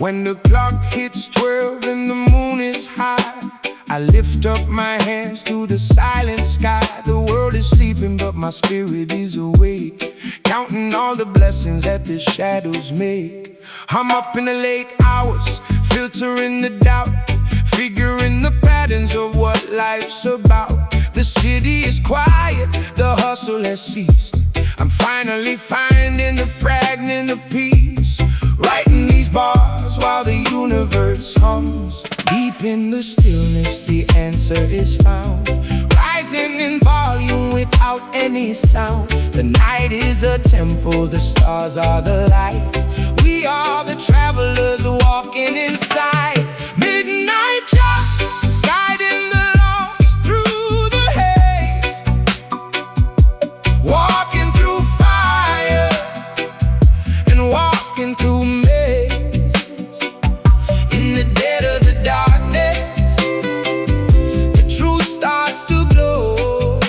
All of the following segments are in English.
When the clock hits 12 and the moon is high, I lift up my hands to the silent sky. The world is sleeping but my spirit is awake, counting all the blessings that the shadows make. I'm up in the late hours, filtering the doubt, figuring the patterns of what life's about. The city is quiet, the hustle has ceased. I'm finally finding the fragment of peace, writing these bars while the universe hums. Deep in the stillness the answer is found, rising in volume without any sound. The night is a temple, the stars are the light. We are the travelers walking inside. Midnight job, guiding the lost through the haze, walking through fire and walking through mazes. In the dead of the darkness, the truth starts to glow,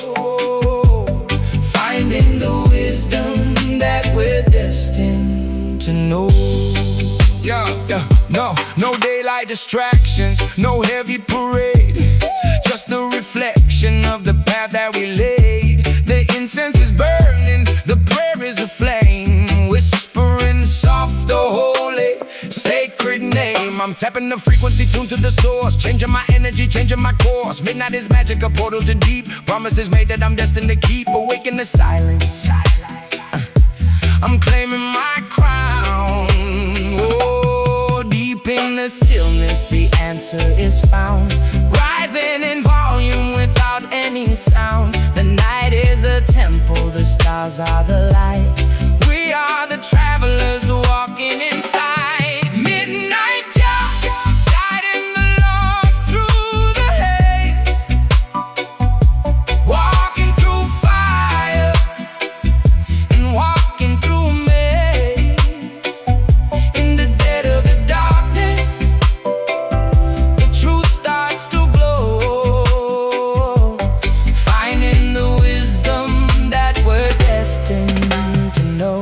finding the wisdom that we're destined to know. No daylight distractions, no heavy parade, just the reflection of the path that we laid. The incense is burning, the prayer is aflame, whispering soft the holy, sacred name. I'm tapping the frequency, tuned to the source, changing my energy, changing my course. Midnight is magic, a portal to deep, promises made that I'm destined to keep. Awake in the silence, I'm claiming my crown. Oh, deep in the stillness the answer is found, rising in volume without any sound. The night is a temple, the stars are the light. We are the travelers walking inside. Midnight job, guiding the lost through the haze, walking through fire and walking through maze. In the dead of the darkness, the truth starts to glow, finding the wisdom that we're destined to know.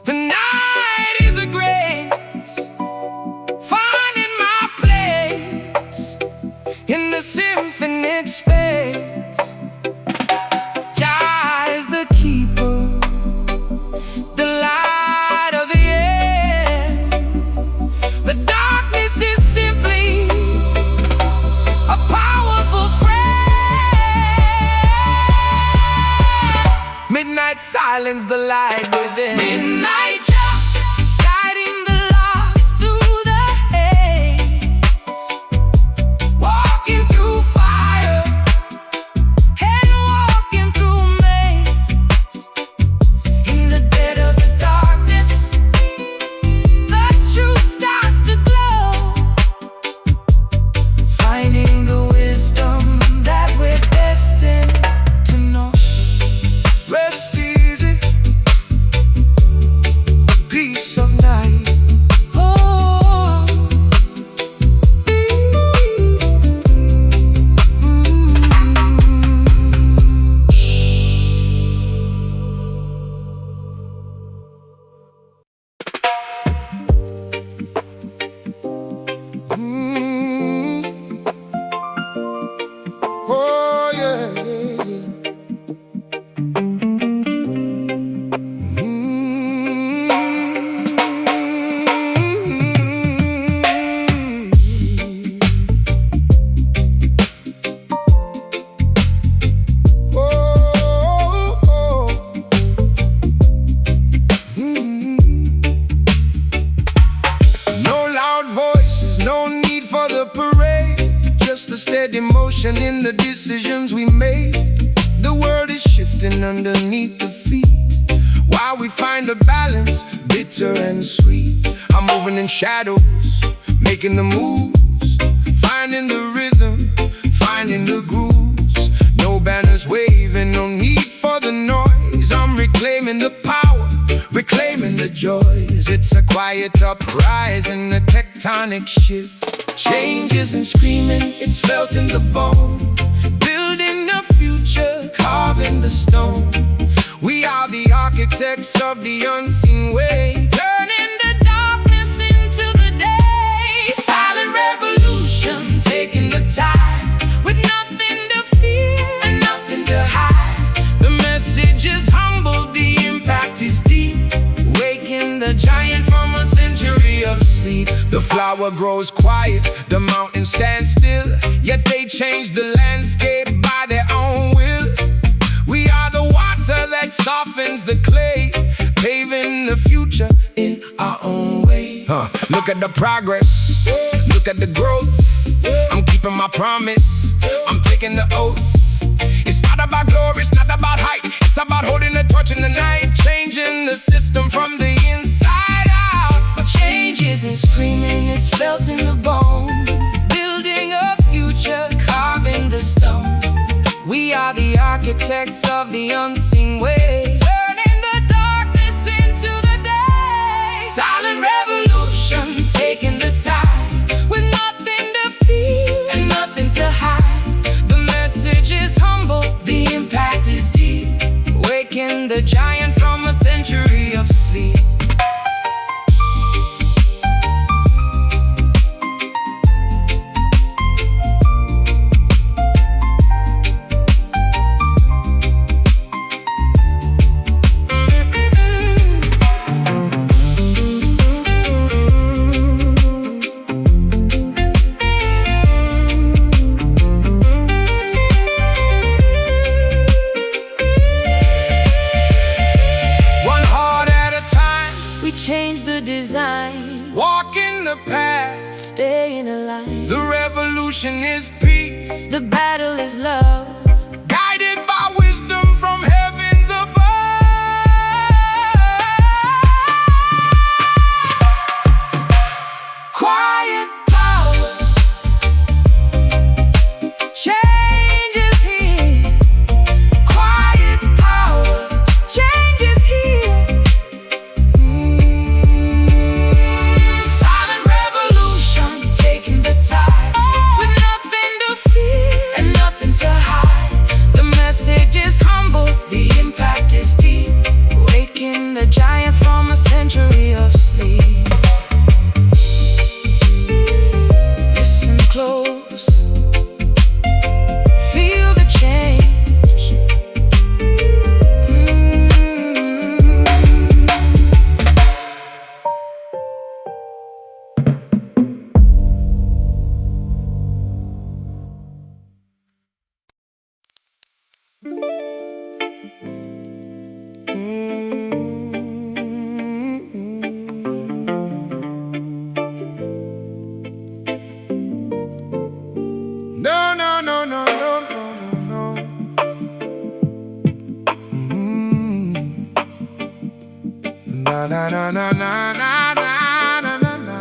The night is a grace, finding my place in the symphonic space. Jah is the keeper, the light of the end. The darkness is simply a powerful friend. Midnight silence, the light within. Midnight job, guiding the lost through the haze, walking through fire and walking through mazes. In the dead of the darkness, the truth starts to glow, finding the wisdom that we're destined to know. Rest easy, peace of night. Oh, oh yeah, yeah, yeah. No loud voices, no need for the parade, just a steady motion in the decisions we made. The world is shifting underneath the feet, while we find a balance, bitter and sweet. I'm moving in shadows, making the moves, finding the rhythm, finding the grooves. No banners waving, no need for the noise. I'm reclaiming the power, reclaiming the joys. It's a quiet uprising, a tectonic shift. Change isn't screaming, it's felt in the bone. Building the future, carving the stone. We are the architects of the unseen way, turning the darkness into the day. Silent revolution, taking the tide, with nothing to fear and nothing to hide. The message is humble, the impact is deep, waking the giant from a century of sleep. The flower grows quiet, the mountains stand still, yet they change the landscape by their own will. We are the water that softens the clay, paving the future in our own way. Look at the progress, look at the growth. I'm keeping my promise, I'm taking the oath. It's not about glory, it's not about height, it's about holding the torch in the night, changing the system from the inside out. But change isn't screaming, it's felt in the bone. Building a future, carving the stone. We are the architects of the unseen way, turning the darkness into the day. Silent revolution, taking the tide, with nothing to fear and nothing to hide. The message is humble, the impact is deep, waking the giant from a century of sleep. Change the design, walking the path, staying alive. The revolution is peace, the battle is love, guided by wisdom from heavens above. Quiet power, change is here. Quiet power, change is here. The impact is deep, waking the giant from a century of sleep. Listen close, feel the change. No, no, no, no, no, no, no, no. Na na na na na na na na na na.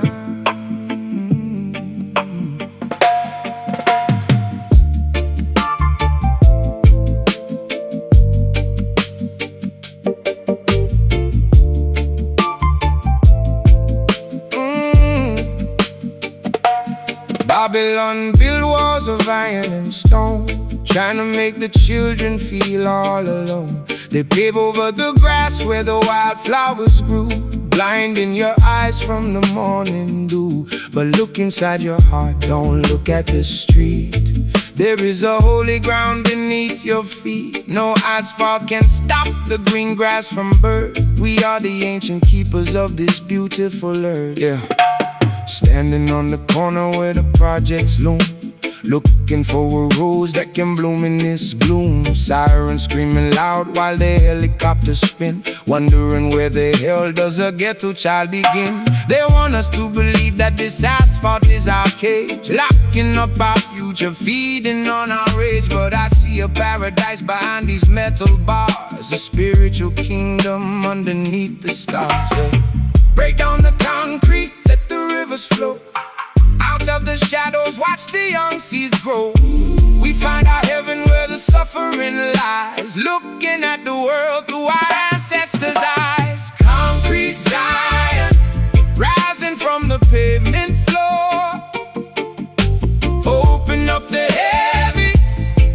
Babylon built walls of iron and stone, trying to make the children feel all alone. They pave over the grass where the wildflowers grew, blinding your eyes from the morning dew. But look inside your heart, don't look at the street. There is a holy ground beneath your feet. No asphalt can stop the green grass from birth. We are the ancient keepers of this beautiful earth. Yeah. Standing on the corner where the projects loom, looking for a rose that can bloom in this gloom. Sirens screaming loud while the helicopters spin, wondering where the hell does a ghetto child begin. They want us to believe that this asphalt is our cage, locking up our future, feeding on our rage. But I see a paradise behind these metal bars, a spiritual kingdom underneath the stars. Break down the concrete, rivers flow. Out of the shadows, watch the young seeds grow. We find our heaven where the suffering lies, looking at the world through our ancestors' eyes. Concrete Zion, rising from the pavement floor. Open up the heavy,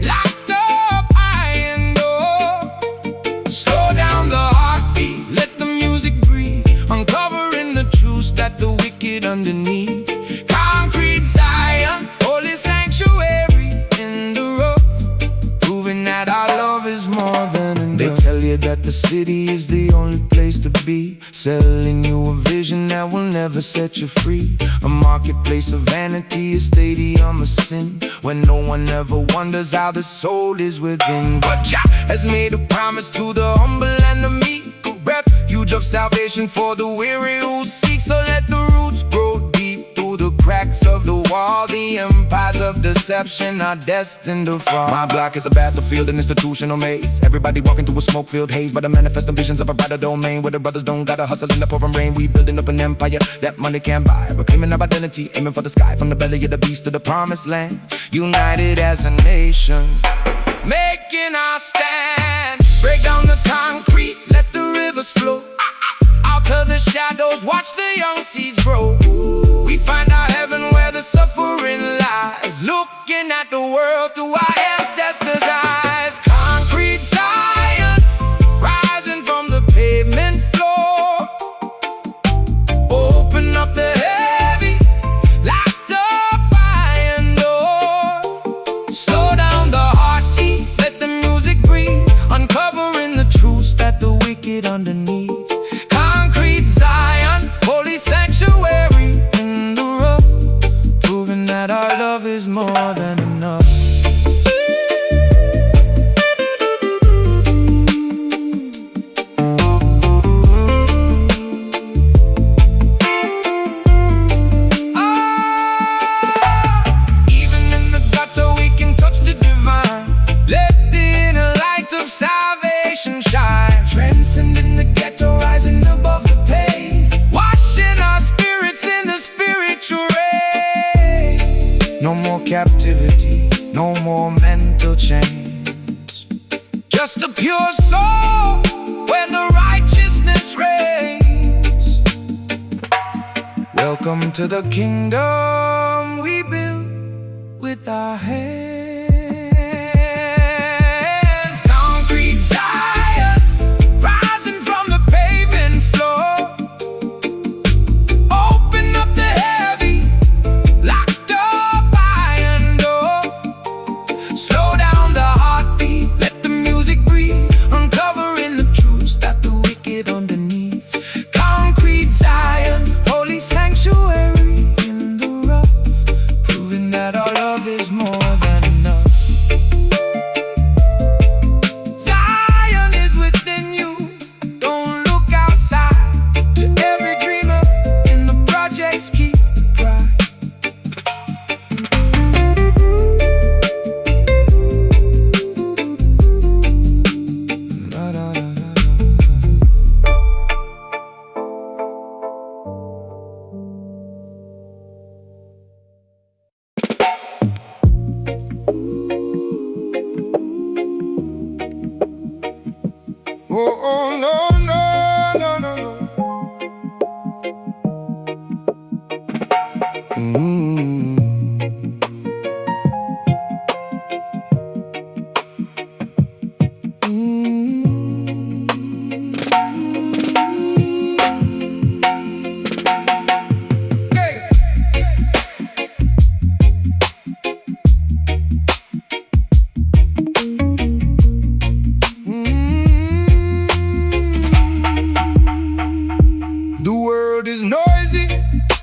locked up iron door. Slow down the heartbeat, let the music breathe, uncovering the truths that the wicked underneath. Concrete Zion, holy sanctuary in the rough, proving that our love is more than enough. They tell you that the city is the only place to be, selling you a vision that will never set you free. A marketplace of vanity, a stadium of sin, when no one ever wonders how the soul is within. But Jah has made a promise to the humble and the meek, a refuge of salvation for the weary who seek. So let the roots grow deep through the cracks of the wall. The empires of deception are destined to fall. My block is a battlefield, an institutional maze. Everybody walking through a smoke-filled haze, but the manifesting visions of a brighter domain, where the brothers don't gotta hustle in the pouring rain. We building up an empire that money can't buy, reclaiming our identity, aiming for the sky, from the belly of the beast to the promised land. United as a nation, making our stand. Break down the concrete, let the rivers flow. Out of the shadows, watch the young seeds grow. We find our heaven where the suffering lies, looking at the world through our ancestors' eyes. Concrete Zion, rising from the pavement floor. Open up the heavy, locked up iron door. Slow down the heartbeat, let the music breathe, uncovering the truths that the wicked underneath. Concrete Zion, holy sanctuary in the rough, proving that our love is more than enough. Even in the gutter we can touch the divine. Let the inner light of salvation shine, transcending the ghetto, rising above the pain, washing our spirits in the spiritual rain. No more captivity, no more mental chains, just a pure soul where the righteousness reigns. Welcome to the kingdom we build with our hands. Concrete Zion, rising from the pavement floor. Open up the heavy, locked up iron door. Slow down the heartbeat, let the music breathe, uncovering the truths that the wicked underneath. Concrete Zion, holy sanctuary in the rough, proving that our love is more than enough. Zion is within you, don't look outside. To every dreamer in the projects, keep the pride. Oh, oh, no, no, no, no, no. Hey. The world is noisy,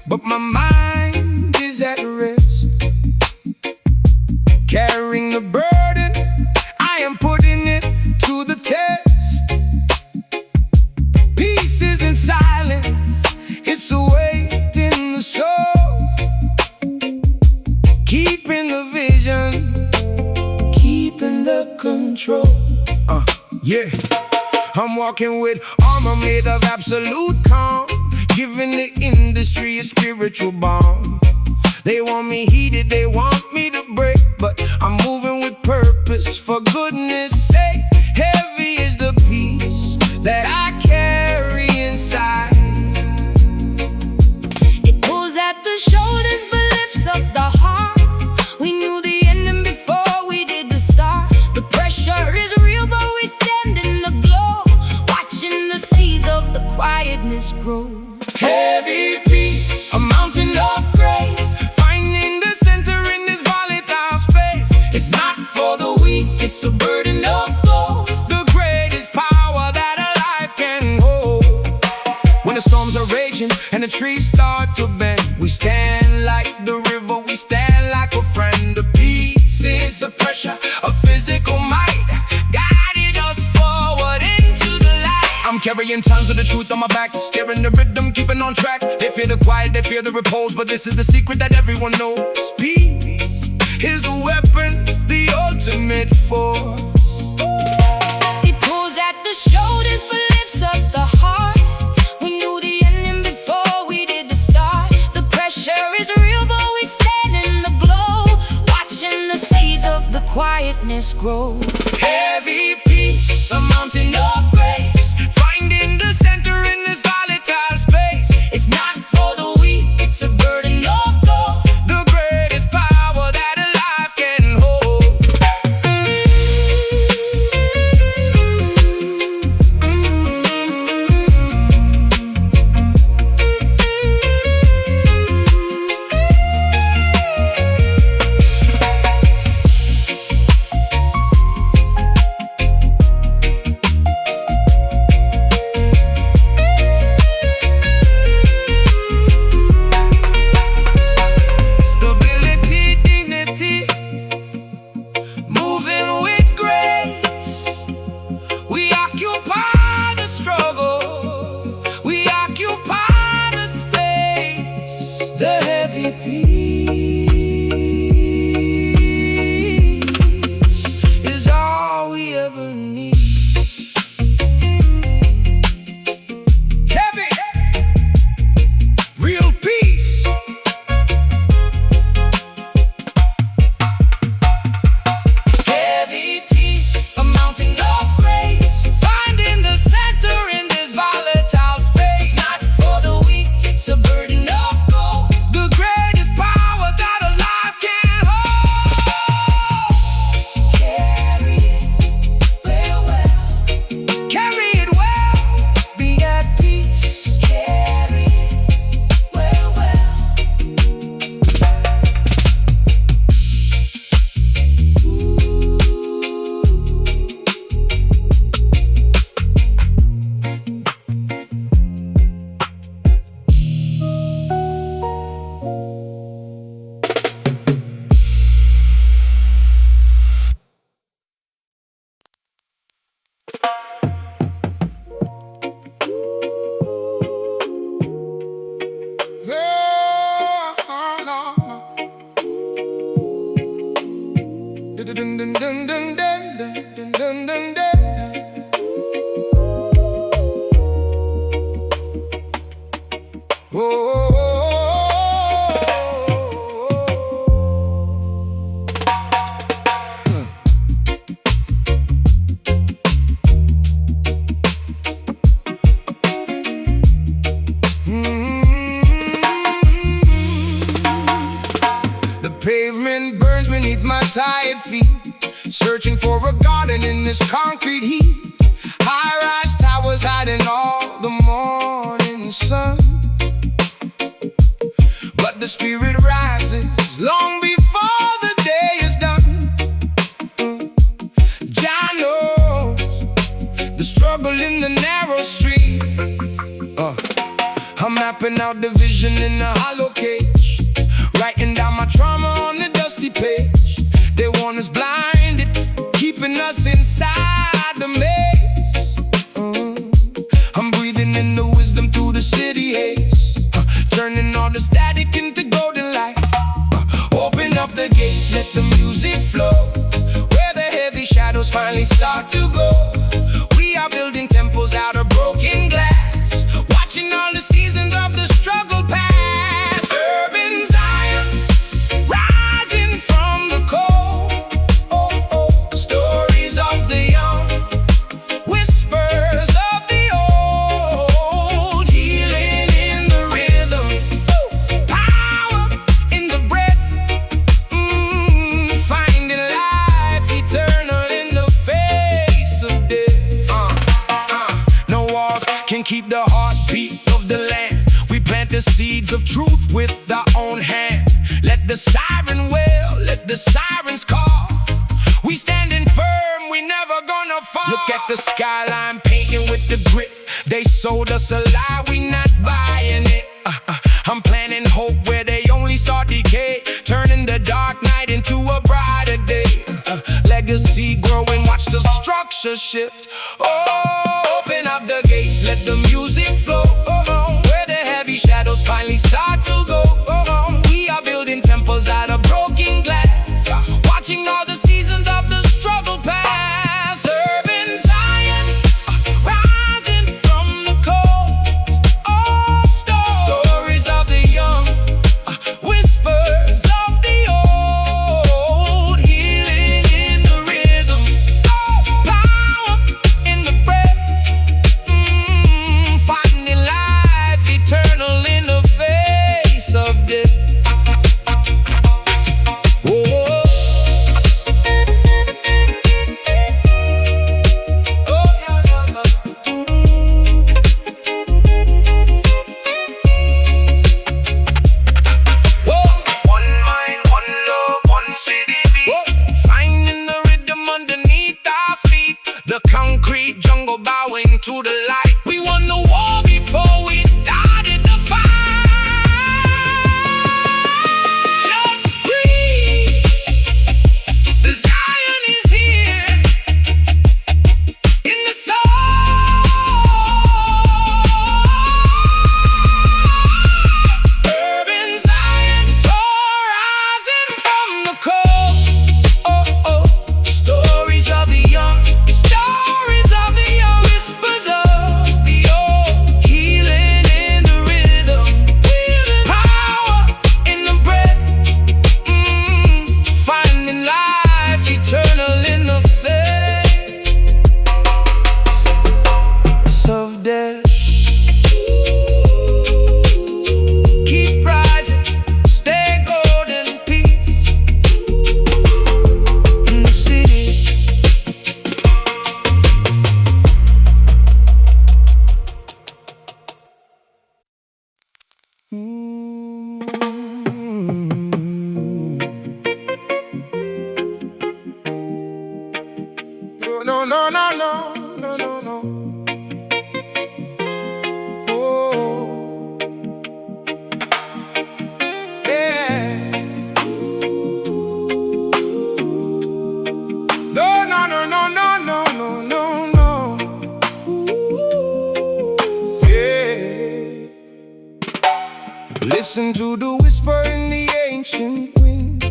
but my mind is at rest. Carrying the burden, I am putting it to the test. Peace isn't silence, it's a weight in the soul. Keeping the vision, keeping the control. Yeah. I'm walking with armor made of absolute calm, giving the industry a spiritual bomb. They want me heated, they want me to break, but I'm moving with purpose, for goodness sake. Heavy is the peace that I carry inside. It pulls at the shoulders but lifts up the heart. We knew the ending before we did the start. The pressure is real but we stand in the glow, watching the seas of the quietness grow. Heavy peace, a mountain of grace, finding the center in this volatile space. It's not for the weak, it's a burden of gold, the greatest power that a life can hold. When the storms are raging and the trees start to bend, we stand like the river, we stand like a friend. The peace is a pressure, a physical might, guiding us forward into the light. I'm carrying tons of the truth on my back, steering the rhythm, keeping on track. They fear the quiet, they fear the repose, but this is the secret that everyone knows. Peace is the weapon, the ultimate force. It pulls at the shoulders but lifts up the heart. We knew the ending before we did the start. The pressure is real but we stand in the glow, watching the seeds of the quietness grow. Heavy peace, a mountain of grace, finding the center in this volatile space. It's not for the weak, it's a burden of gold, the greatest power that a life can hold. Stability, dignity, moving with grace. We occupy the struggle, we occupy the space. The heavy peace is all we ever need. Heavy, real peace. heavy peace, a mountain of grace, Finding the center in this volatile space. not for the weak, it's a burden of gold, The greatest power that a life can hold. carry it well, Carry it well, be at peace. carry it well. Dun, dun, dun, dun, dun, dun, dun, dun, dun. The pavement burns beneath my tired feet, searching for a garden in this concrete heat. High-rise towers hiding all the morning sun, but the spirit rises long before the day is done. Jah knows the struggle in the narrow street. I'm mapping out the vision in a hollow cage, writing down my trauma on the dusty page. They want us blinded, keeping us inside the maze. I'm breathing in the wisdom through the city haze, turning all the static into golden light. Open up the gates, let the music flow, where the heavy shadows finally start to go. We are building temples out of broken glass, watching all the seasons of the seeds of truth with our own hand. Let the siren wail, let the sirens call. We standing firm, we never gonna fall. Look at the skyline painting with the grit. They sold us a lie, we not buying it. I'm planting hope where they only saw decay, turning the dark night into a brighter day. Legacy growing, watch the structure shift. Oh, open up the gates, let the music flow. Where the heavy shadows finally start to go. We are building temples out of broken glass, watching all the seasons of the struggle pass. Urban Zion, rising from the coast. Oh, stories of the young, whispers of the old. Healing in the rhythm, power in the breath. Finding life eternal in the face of death. The concrete jungle bowing to the light. We won the war before we started the fight. Just breathe. The Zion is here in the soul. Urban Zion, rising from the cold. Oh, oh, stories of the young. Stories of the young, whispers of the old. Healing in the rhythm, power in the breath. Finding life eternal in the face of death. Keep rising, stay golden, peace in the city. No, no, no, no, no, no, no. Oh, yeah. No, no, no, no, no, no, no, no, no. Yeah. Listen to the whisper in the ancient wind,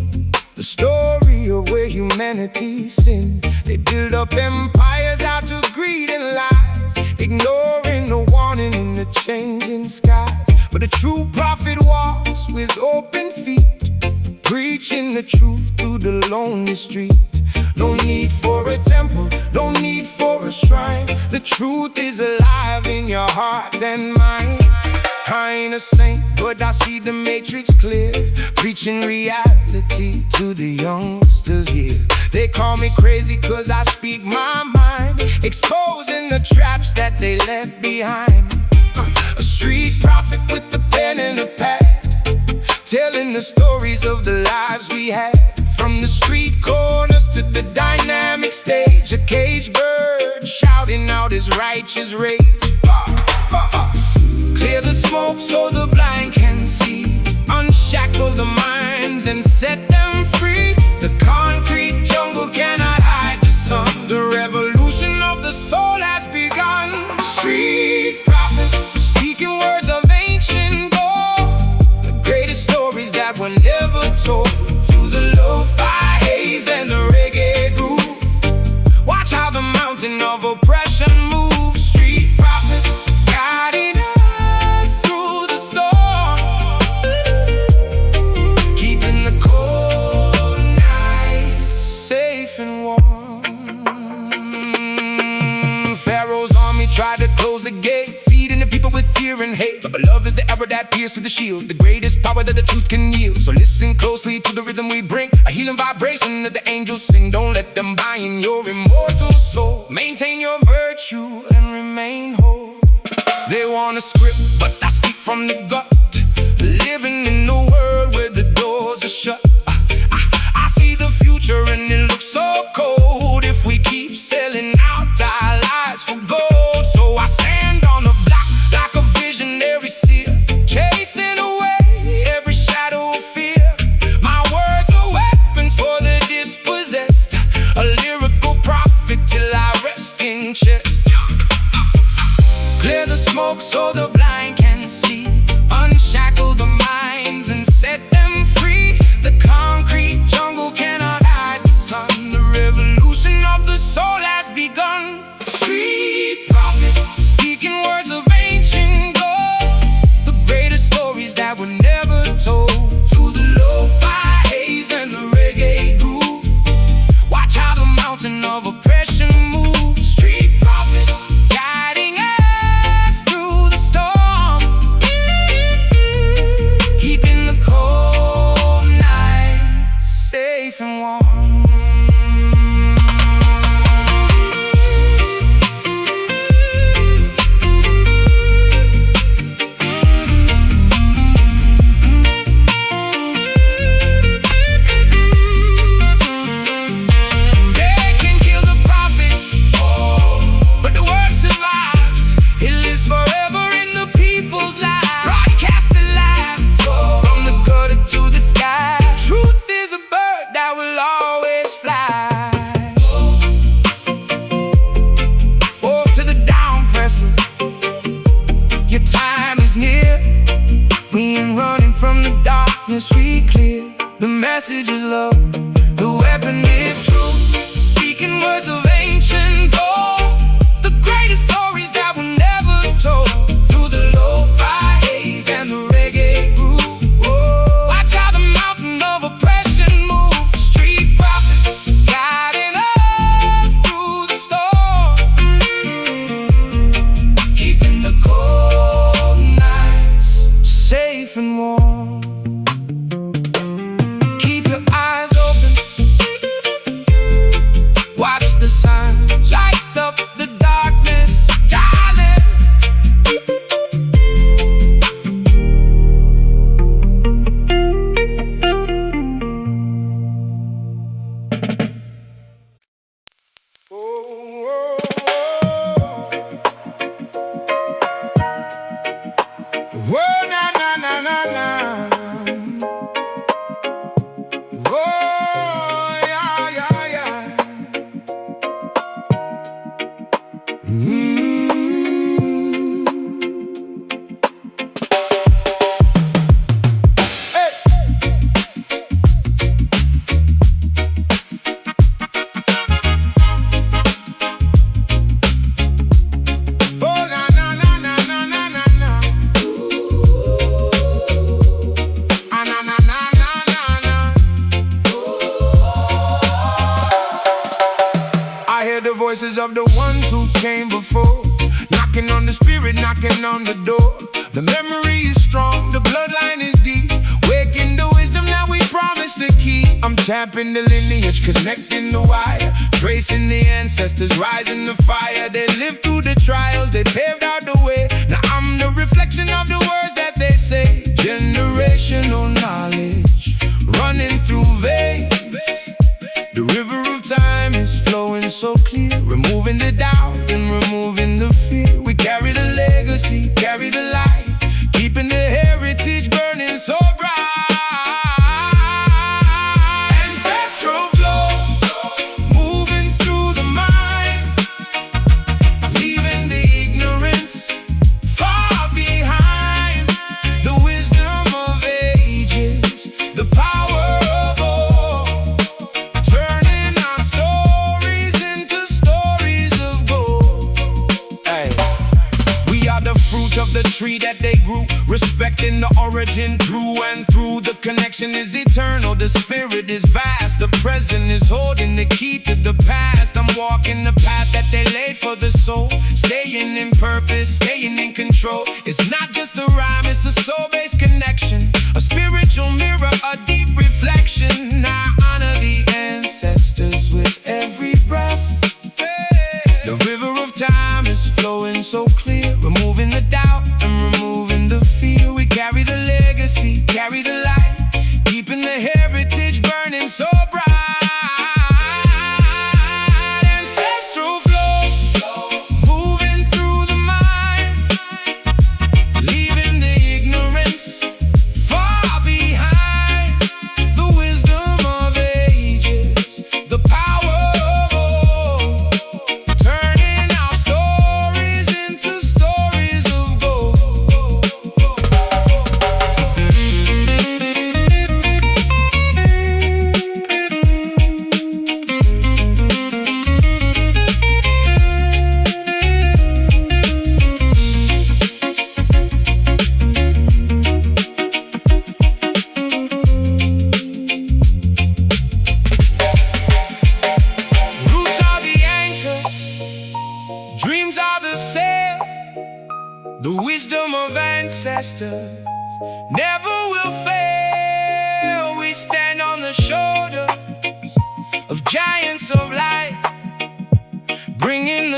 the story of where humanity sinned. They build up empires out of greed and lies, ignoring the warning in the changing skies. But a true prophet walks with open feet, preaching the truth through the lonely street. No need for a temple, no need for a shrine. The truth is alive in your heart and mind. I ain't a saint, but I see the matrix clear, preaching reality to the youngsters here. They call me crazy cause I speak my mind, exposing the traps that they left behind. A street prophet with the pen and the pad, telling the stories of the lives we had. From the street corners to the dynamic stage, a caged bird shouting out his righteous rage. Clear the smoke so the blind can see, unshackle the minds and set them free. The concrete jungle cannot hide the sun. The revolution of the soul has begun. Street prophet, speaking words of ancient gold, the greatest stories that were never told. Through the lo-fi haze and the reggae groove, watch how the mountain of oppression moves. Street prophet, guiding us through the storm, keeping the cold nights safe and warm. Pharaoh's army tried to close the gate, feeding the people with fear and hate. But love is the arrow that pierces the shield, the greatest power that the truth can yield. So listen closely to the rhythm we bring, a healing vibration that the angels sing. Don't let them buy in your immortal soul. Maintain your virtue and remain whole. They want a script, but I speak from the gut. living in a world where the doors are shut. I see the future and it looks so cold if we keep selling out our lives for gold. So I stand on the block like a visionary seer, chasing away every shadow of fear. My words are weapons for the dispossessed, a lyrical prophet till I rest in chest. Clear the smoke so the blind can see, unshackle the minds and set them free. The concrete jungle cannot hide the sun. The revolution of the soul has begun. Street prophet, speaking words of ancient gold, the greatest stories that were never told. Through the lo-fi haze and the reggae groove, watch how the mountain of oppression moves. Street prophet, guiding us through the storm, keeping the cold nights safe and warm. They can kill the prophet, but the word survives. It lives forever in the people's lives, broadcast alive from the gutter to the sky. Truth is a bird that will always fly. Oh, to the down presser, your time is near. We ain't running from the darkness, we clear. The message is love, the weapon is truth, speaking words of ancient gold, the greatest stories that were never told. Through the lo-fi haze and the reggae groove, watch how the mountain of oppression moves. Street prophet, guiding us through the storm, keeping the cold nights safe and warm. Keep your eyes open, watch the signs, light up the darkness, darkness. Whoa, na na na na na. Oh, yeah, yeah, yeah. Hey. Oh, na na na na na na na na. Ah, na na na na na na. I hear the voices of the ones who came before, knocking on the spirit, knocking on the door. The memory is strong, the bloodline is deep, waking the wisdom that we promised to keep. I'm tapping the lineage, connecting the wire, tracing the ancestors, rising the fire. They lived through the trials, they paved out the way. Now I'm the reflection of the words that they say. Generational knowledge running through veins. The river of time is flowing so clear, removing the doubt and removing the fear. We carry the legacy, carry the light, keeping the heritage burning so bright. Ancestral flow, moving through the mind, leaving the ignorance far behind. The wisdom of ages, the power of all, turning our stories into stories of gold. Ay. We are the fruit of the tree that they grew, respecting the origin through and through. The connection is eternal, the spirit is vast, the present is holding the key to the past. I'm walking the path that they laid for the soul, staying in purpose, staying in control. It's not just a rhyme, it's a soul-based connection, a spiritual mirror, a deep reflection. I honor the ancestors with every breath. The river of time is flowing so clear, removing the doubt and removing the fear. We carry the legacy,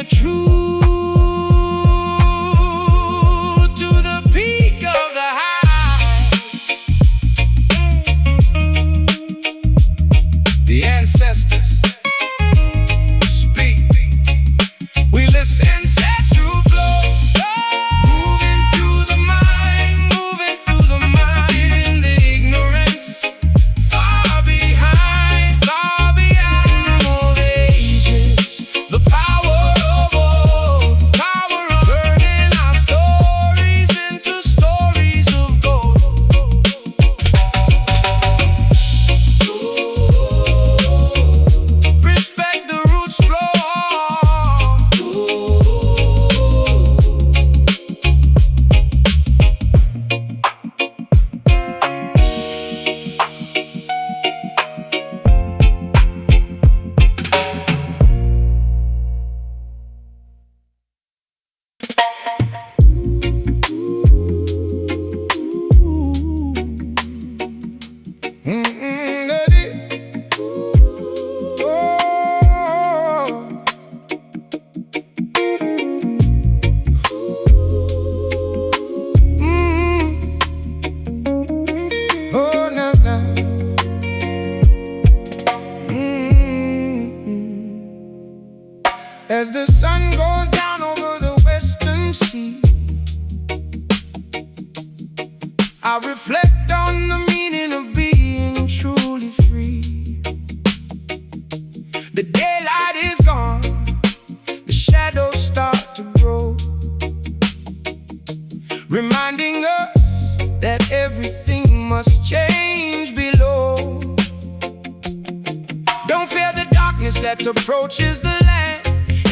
the truth to the peak of the high. The ancestors speak. We listen. Ancestral flow, moving through the mind, moving through the mind. Leaving the ignorance far behind all the ages. The power of old, power of turning our stories into stories of gold. Respect the roots flow. As the sun goes down over the western sea, I reflect on the meaning of being truly free. The daylight is gone, the shadows start to grow, reminding us that everything must change below. Don't fear the darkness that approaches the land.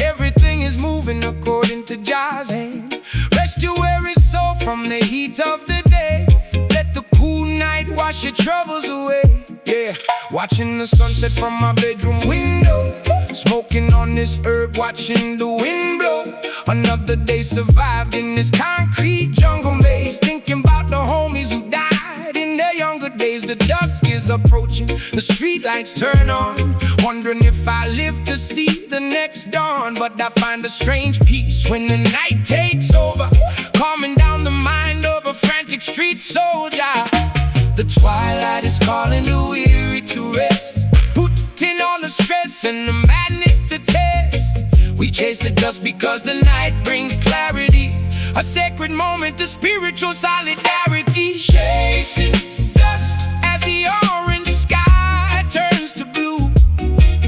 Everything is moving according to Jah's hand. Rest your weary soul from the heat of the day. Let the cool night wash your troubles away. Yeah, watching the sunset from my bedroom window, smoking on this herb, watching the wind blow. Another day survived in this concrete jungle maze, thinking about the homies who died in their younger days. The dusk is approaching, the street lights turn on, wondering if I live to see the next dawn. But I find a strange peace when the night takes over, calming down the mind of a frantic street soldier. The twilight is calling the weary to rest, putting all the stress and the madness to test. We chase the dust because the night brings clarity, a sacred moment of spiritual solidarity. Chasing dust as the orange sky turns to blue,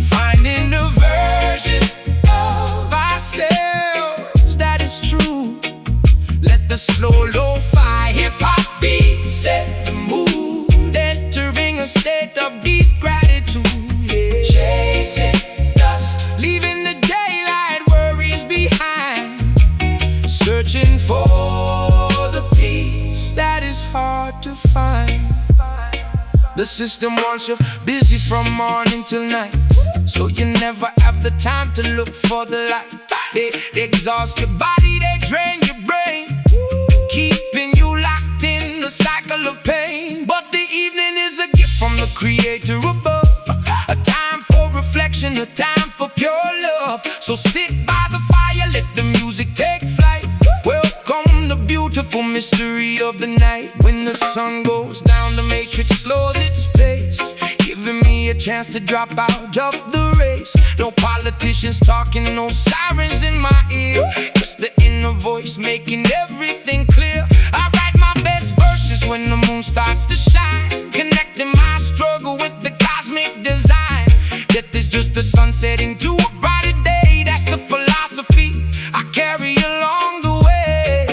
finding a version of ourselves that is true. Let the slow lo-fi hip-hop beat set the mood, entering a state of deep gratitude. Yeah. Chasing dust, leaving the daylight worries behind, searching for the peace that is hard to find. The system wants you busy from morning till night, so you never have the time to look for the light. They exhaust your body, they drain your brain, keeping you locked in the cycle of pain. But the evening is a gift from the Creator above, a time for reflection, a time for pure love. So sit by the fire, let the music take flight. Welcome the beautiful mystery of the night. When the sun goes down, the matrix slows its pace, giving me a chance to drop out of the race. No politicians talking, no sirens in my ear, just the inner voice making everything clear. I write my best verses when the moon starts to shine, connecting my struggle with the cosmic design. Death is just the sunset into a brighter day. That's the philosophy I carry along the way.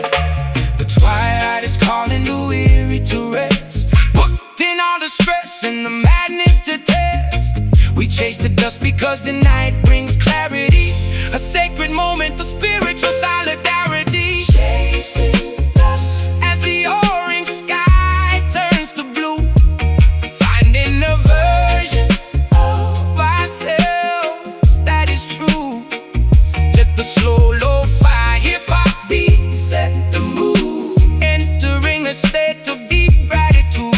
The twilight is calling the weary to rest, putting all the stress and the madness to test. We chase the dust because the night brings clarity, a sacred moment of spiritual solidarity. Chasing dust as the orange sky turns to blue, finding a version of ourselves that is true. Let the slow lo-fi hip-hop beat set the mood, entering a state of deep gratitude.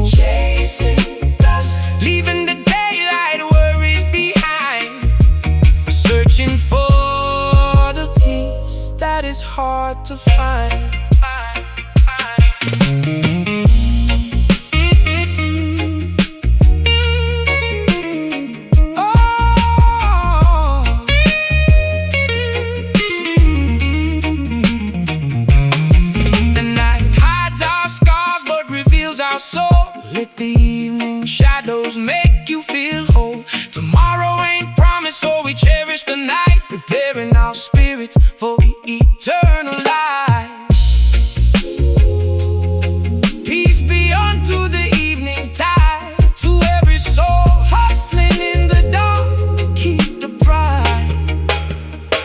Chasing dust, leaving the daylight worries behind, our soul. Let the evening shadows make you feel whole. Tomorrow ain't promised, so we cherish the night, preparing our spirits for the eternal life. Peace be unto the evening tide, to every soul hustling in the dark. Keep the pride.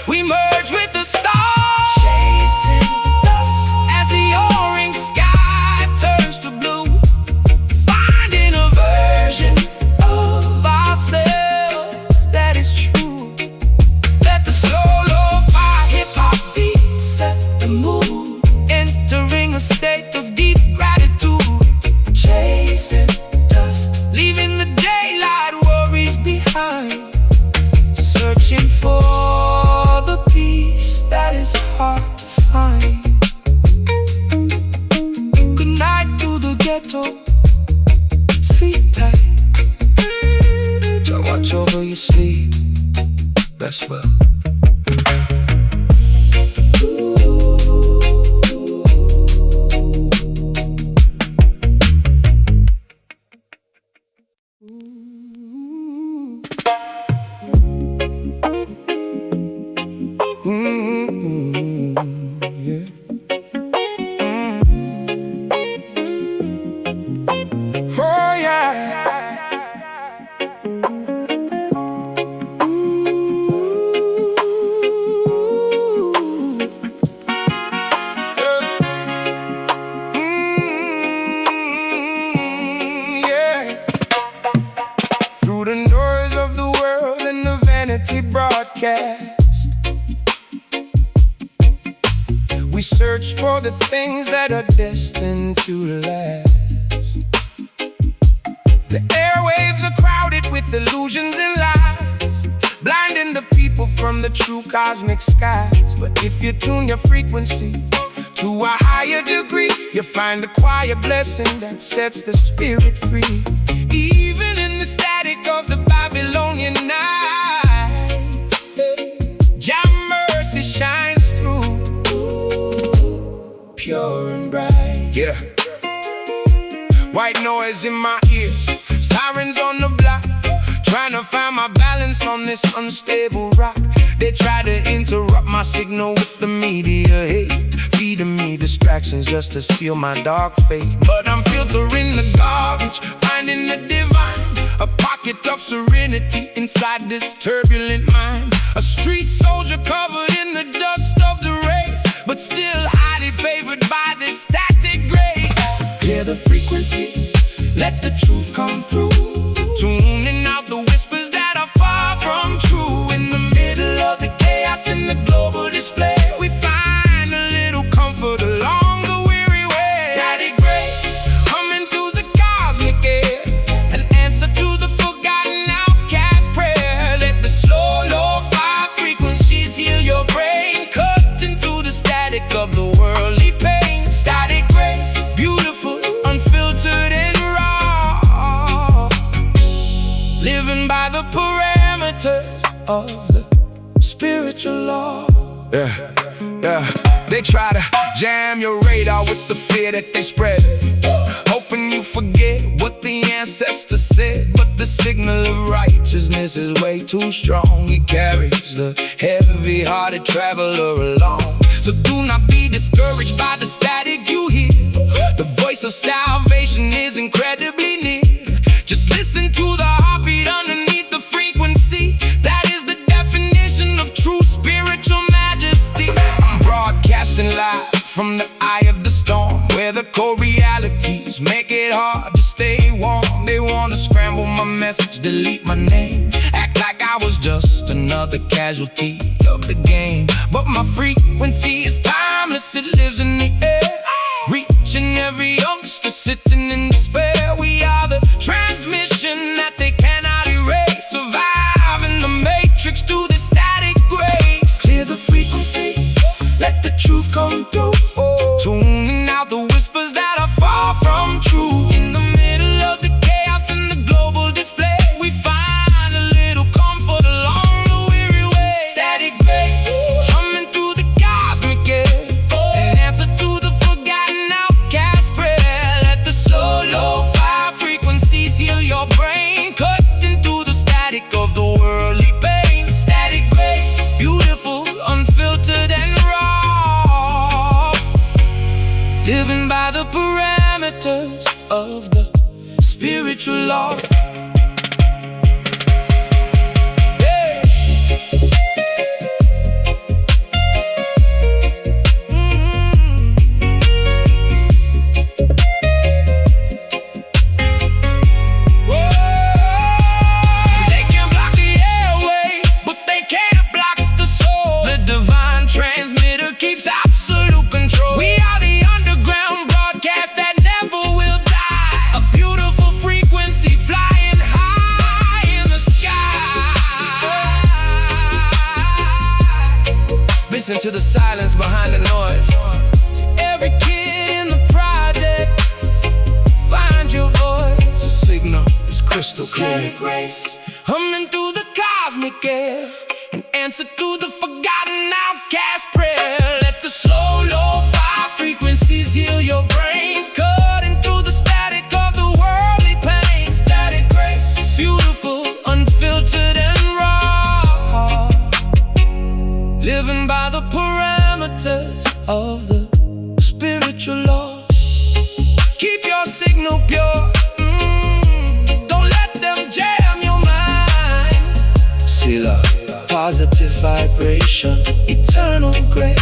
We merge with the stars, chasing dust as the orange sky turns to blue, finding a version of ourselves that is true. Let the soul of our hip-hop beat set the mood, entering a state of deep gratitude. Chasing dust, leaving the daylight worries behind, searching for the peace that is hard to find. Good night to the ghetto, sleep tight. Try watch over your sleep, rest well. Yeah. Oh yeah. Yeah. Through the noise of the world and the vanity broadcast, we search for the things that are destined to last. The airwaves are crowded with illusions and lies, blinding the people from the true cosmic skies. But if you tune your frequency to a higher degree, you find the quiet blessing that sets the spirit free. Even in the static of the Babylonian night, Jah mercy shines through, pure and bright. Yeah. White noise in my ears, sirens on the block, trying to find my balance on this unstable rock. They try to interrupt my signal with the media hate, feeding me distractions just to seal my dark fate. But I'm filtering the garbage, finding the divine, a pocket of serenity inside this turbulent mind. A street soldier covered in the dust of the race, but still highly favored by this static grace. Clear the frequency, let the truth come through, tuning out the whispers that are far from true. In the middle of the chaos in the global display, we find a little comfort along the weary way. Static grace, humming through the cosmic air, an answer to the forgotten outcast prayer. Let the slow, lo-fi frequencies heal your brain, cutting through the static of the worldly pain. Static grace, beautiful, unfiltered and raw, living by the parameters of the spiritual law. Yeah, yeah. They try to jam your radar with the fear that they spread, hoping you forget what the ancestors said. But the signal of righteousness is way too strong. It carries the heavy-hearted traveler along. So do not be discouraged by the static you hear. The voice of salvation is incredibly near. Just listen to the heartbeat underneath the frequency. That is the definition of true spiritual majesty. I'm broadcasting live from the eye of the storm, where the cold realities make it hard to stay warm. They wanna scramble my message, delete my name, act like I was just another casualty of the game. But my frequency is timeless, it lives in the air, reaching every youngster sitting in despair. We are the transmission that they cannot erase, surviving the matrix through the static grace. Clear the frequency, let the truth come through, tuning out the whispers that are far from true. In the middle of the chaos and the global display, we find a little comfort along the weary way. Static grace, humming through the cosmic air, an answer to the forgotten outcast prayer. Let the slow spiritual law. Listen to the silence behind the noise. To every kid in the projects, find your voice. The signal is crystal clear. Grace, humming through the cosmic air, an answer to the forgotten outcast prayer. Let the slow, low-fi frequencies heal your brain, cutting through the static of the worldly pain. Static grace, beautiful, unfiltered and raw, living by the parameters of the spiritual law. Keep your signal pure, don't let them jam your mind. Sila, positive vibration, eternal grace.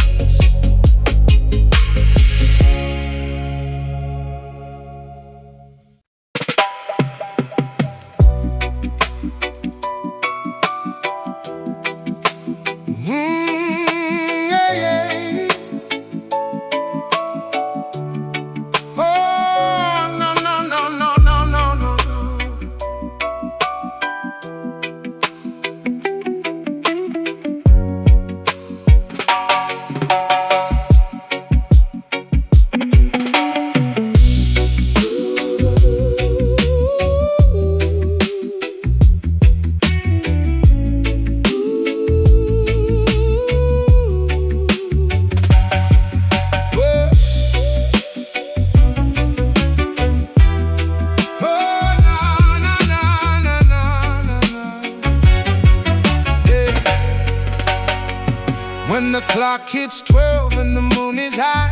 When the clock hits 12 and the moon is high,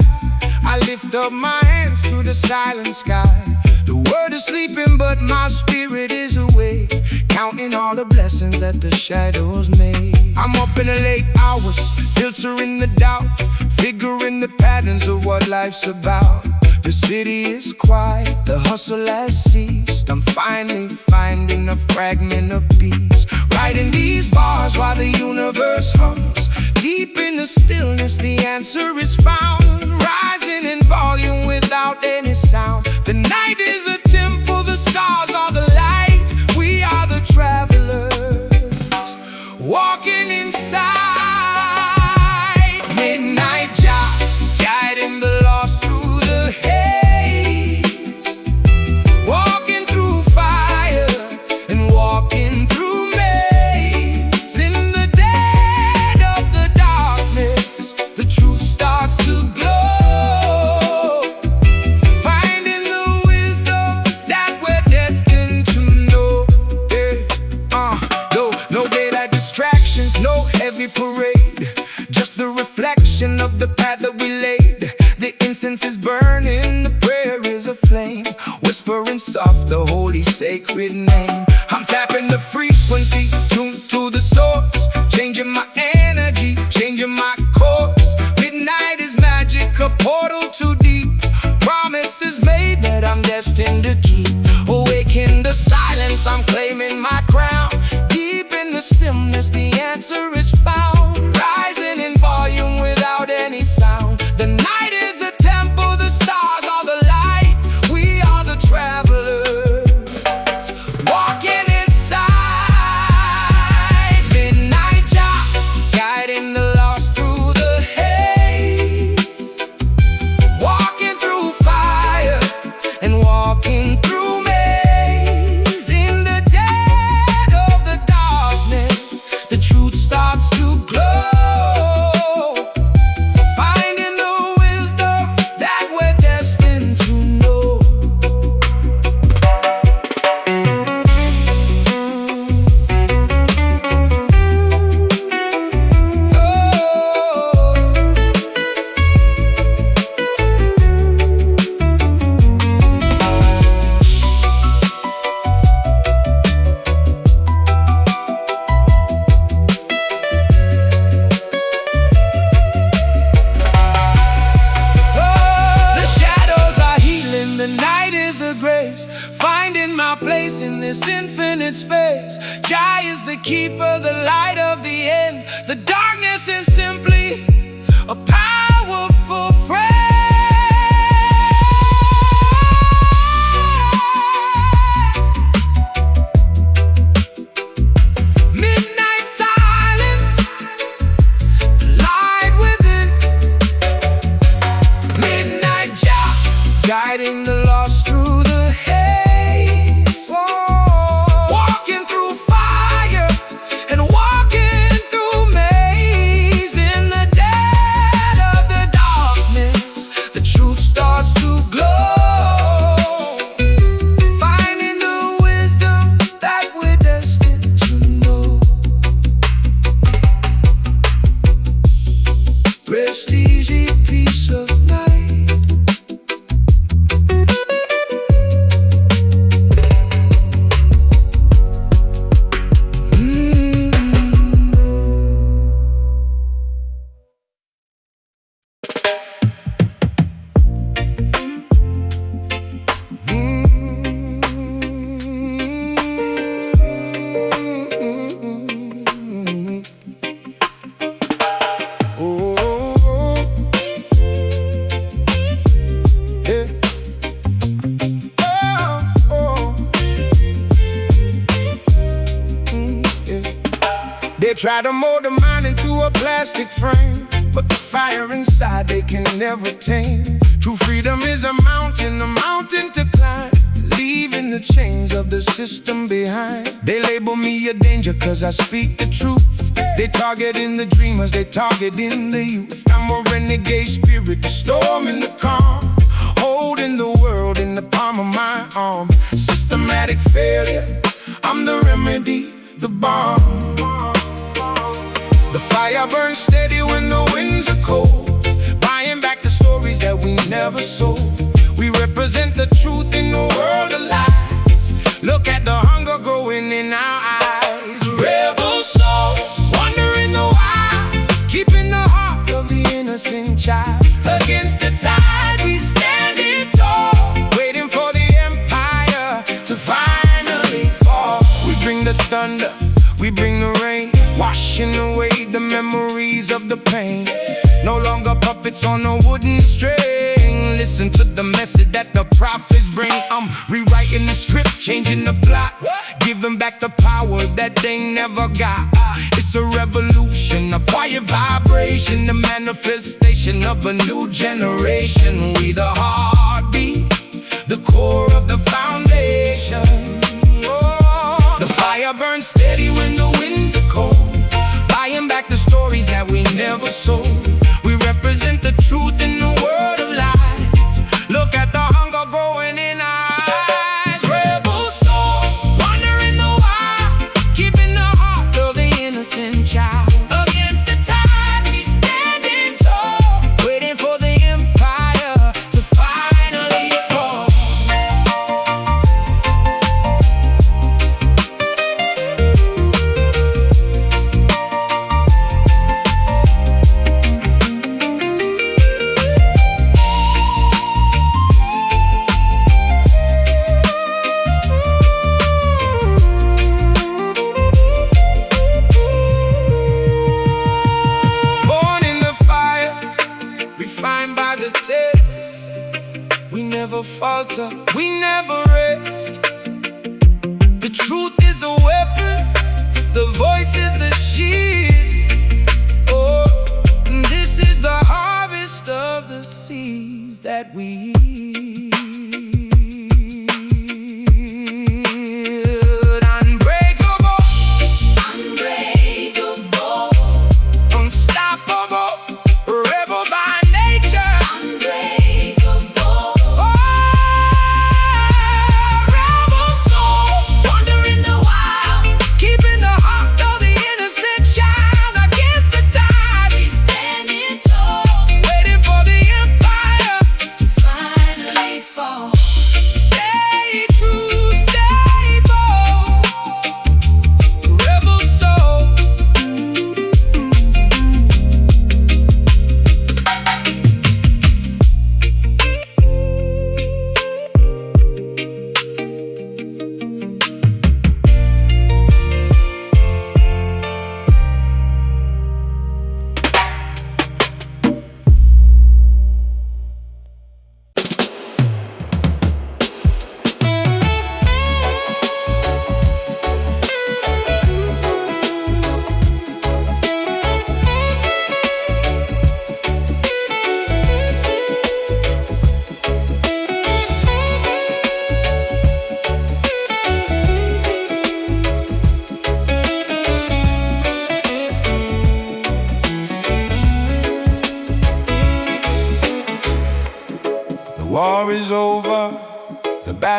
I lift up my hands to the silent sky. The world is sleeping but my spirit is awake, counting all the blessings that the shadows made. I'm up in the late hours, filtering the doubt, figuring the patterns of what life's about. The city is quiet, the hustle has ceased. I'm finally finding a fragment of peace, writing these bars while the universe hums. Deep in the stillness, the answer is found, rising in volume without any sound. The night is a temple, the stars are the light. We are the travelers, walking inside. Midnight Jah, guiding the lost through the haze, walking through fire and walking through maze. In the dead of the darkness, the truth starts to glow, finding the wisdom that we're destined to know. No daylight distractions, no heavy parade, just the reflection of the path that we laid. The incense is burning, the prayer is aflame, whispering soft the holy sacred name. I'm tapping the frequency, tuned to the source, changing my energy, changing my course. Midnight is magic, a portal too deep, promises made that I'm destined to keep. Awaken the silence, I'm claiming my crown. Deep in the stillness, the answer is found, rising in volume without any sound. The night is a temple, the stars are the light. We are the travelers, walking inside. Midnight Jah, guiding the lost through the haze, walking through fire and walking through maze. In the dead finding my place in this infinite space. Jah is the keeper, the light of the end. The darkness is simply a powerful friend. Midnight silence, the light within. Midnight Jah, guiding the lost through the haze. Whoa. Walking through fire and walking through maze. In the dead of the darkness, the truth starts to glow. Finding the wisdom that we're destined to know. Rest easy, peace of night. They try to mold the mind into a plastic frame, but the fire inside they can never tame. True freedom is a mountain to climb, leaving the chains of the system behind. They label me a danger cause I speak the truth. They targeting the dreamers, they targeting the youth. I'm a renegade spirit, the storm in the calm, holding the world in the palm of my arm. Systematic failure, I'm the remedy, the bomb. The fire burns steady when the winds are cold, buying back the stories that we never sold. We represent the truth in the world of lies. Look at the hunger growing in our eyes. Rebel soul, wandering the wild, keeping the heart of the innocent child. Against the tide we standing tall, waiting for the empire to finally fall. We bring the thunder, we bring the rain, washing away the memories of the pain. No longer puppets on a wooden string. Listen to the message that the prophets bring. I'm rewriting the script, changing the plot, giving back the power that they never got. It's a revolution, a quiet vibration, the manifestation of a new generation. We the heartbeat, the core of the foundation. The fire burns steady when the winds are cold, buying back the stories that we never sold. We represent the truth in the world of lies. Look at the hunger growing in our eyes. Rebel soul, wandering the wild, keeping the heart of the innocent child. Against the tide we standing tall, waiting for the empire to finally fall.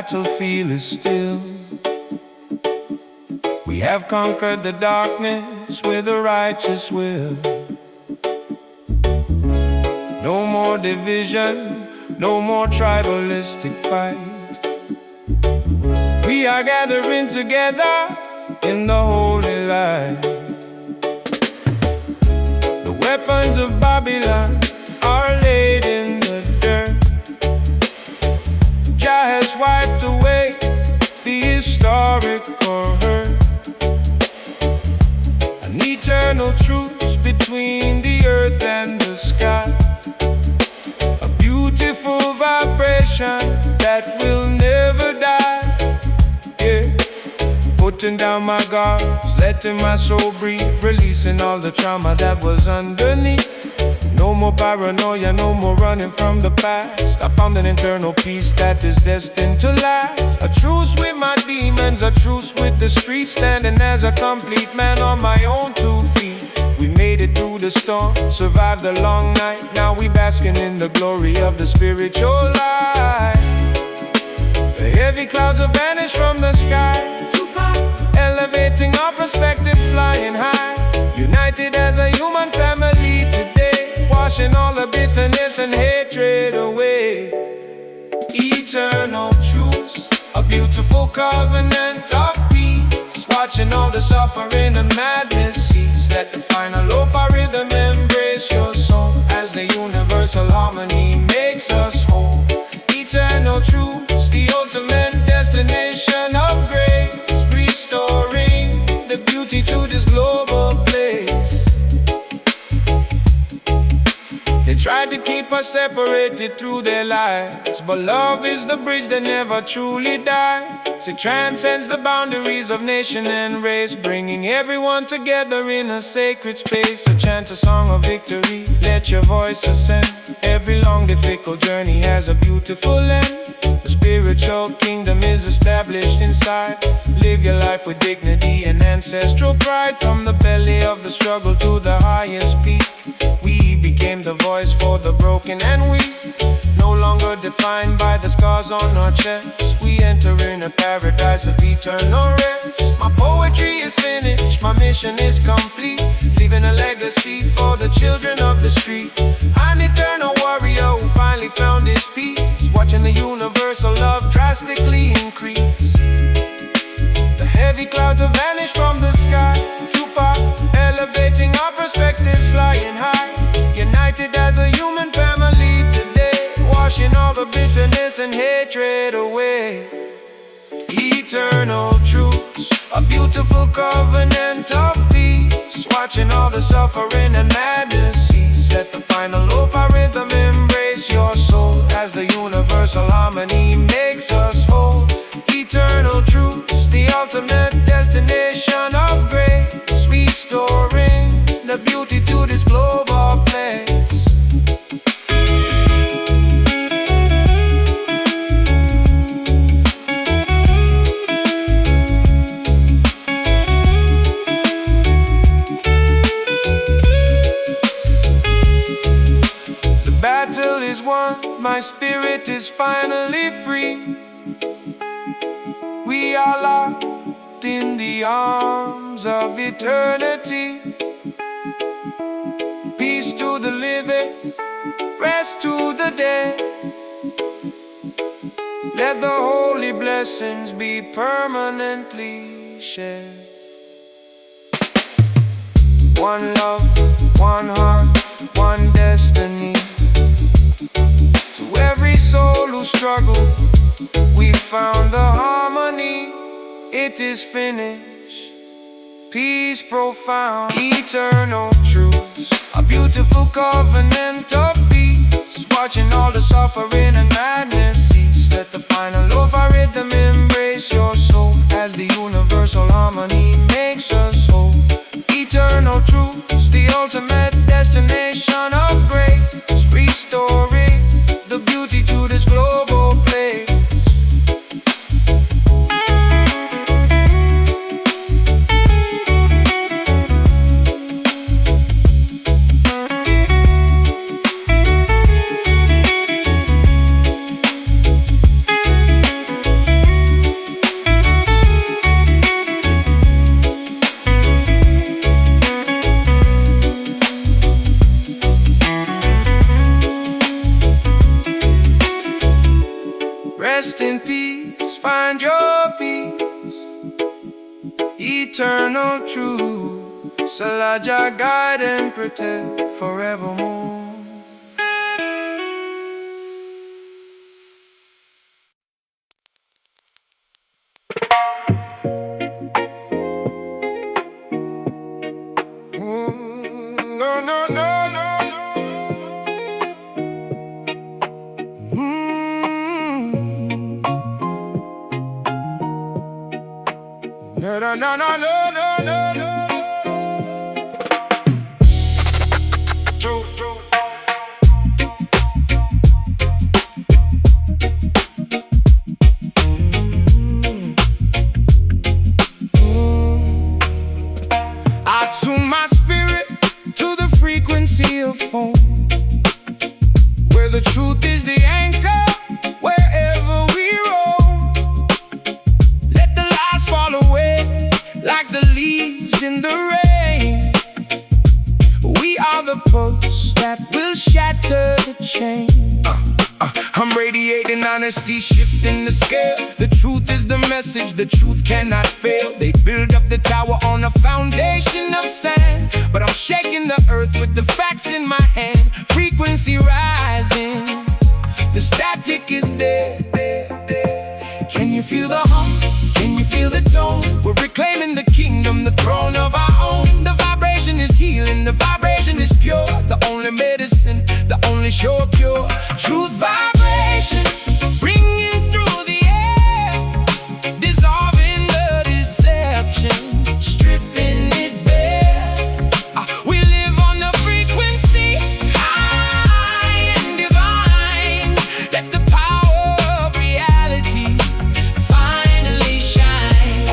battlefield is still. We have conquered the darkness with a righteous will. No more division, no more tribalistic fight. We are gathering together in the holy light. The weapons of Babylon are laid in the dirt. Jah has wiped away the historical hurt. An eternal truce between the earth and the sky. A beautiful vibration that will never die. Yeah. Putting down my guards, letting my soul breathe, releasing all the trauma that was underneath. No more paranoia, no more running from the past. I found an internal peace that is destined to last. A truce with my demons, a truce with the streets, standing as a complete man on my own 2 feet. We made it through the storm, survived the long night. Now we basking in the glory of the spiritual light. The heavy clouds have vanished from the sky, elevating our perspectives, flying high. United as a human family today, washing all the bitterness and hatred away. Eternal truths, a beautiful covenant of peace, watching all the suffering and madness cease. Let the final lo-fi rhythm embrace your soul, as the universal harmony makes us whole. Eternal truths, the ultimate destination of grace, restoring the beauty to this global place. They tried to keep us separated through their lives, but love is the bridge that never truly dies. It transcends the boundaries of nation and race, bringing everyone together in a sacred space. So chant a song of victory, let your voice ascend. Every long difficult journey has a beautiful end. The spiritual kingdom is established inside. Live your life with dignity and ancestral pride. From the belly of the struggle to the highest peak, we became the voice for the broken and weak. No longer defined by the scars on our chests, we enter in a paradise of eternal rest. My poetry is finished, my mission is complete, leaving a legacy for the children of the street. An eternal warrior who finally found his peace, watching the universal love drastically increase. The heavy clouds have vanished from the sky, 2Pac, elevating our perspectives, flying high. United as a human family today, washing all the bitterness and hatred away. Eternal truths, a beautiful covenant of peace, watching all the suffering and madness cease. Let the final lo-fi rhythm embrace your soul, as the universal harmony makes us whole. Eternal truths, the ultimate destination of grace, restoring the beauty to this global place. The battle is won, my spirit is finally free. We are locked in the arms of eternity. Peace to the living, rest to the dead. Let the holy blessings be permanently shared. One love, one heart, one destiny. To every soul who struggled, we found the harmony. It is finished. Peace profound, eternal truths, a beautiful covenant of peace, watching all the suffering and madness cease. Let the final lo-fi rhythm embrace your soul, as the universal harmony makes us whole. Eternal truths, the ultimate destination of grace, restoring the beauty to this global place. eternal truth. Salaja guide and protect forevermore. No, no, no, no. No, no, no, no, no, no, no. True, true. I tune my spirit to the frequency of home, where the truth is the anchor, wherever we roam. Let the lies fall away like the leaves in the rain. We are the pulse that will shatter the chain. I'm radiating honesty, shifting the scale. The truth is the message, the truth cannot fail. They build up the tower on a foundation of sand, but I'm shaking the earth with the facts in my hand. Frequency rising, the static is there. Can you feel the hum? Can you feel the tone? We're reclaiming the kingdom, the throne of our own. The vibration is healing, the vibration is pure. The only medicine, the only sure cure. Truth vibration, ringing through the air, dissolving the deception, stripping it bare. We live on the frequency, high and divine. Let the power of reality finally shine.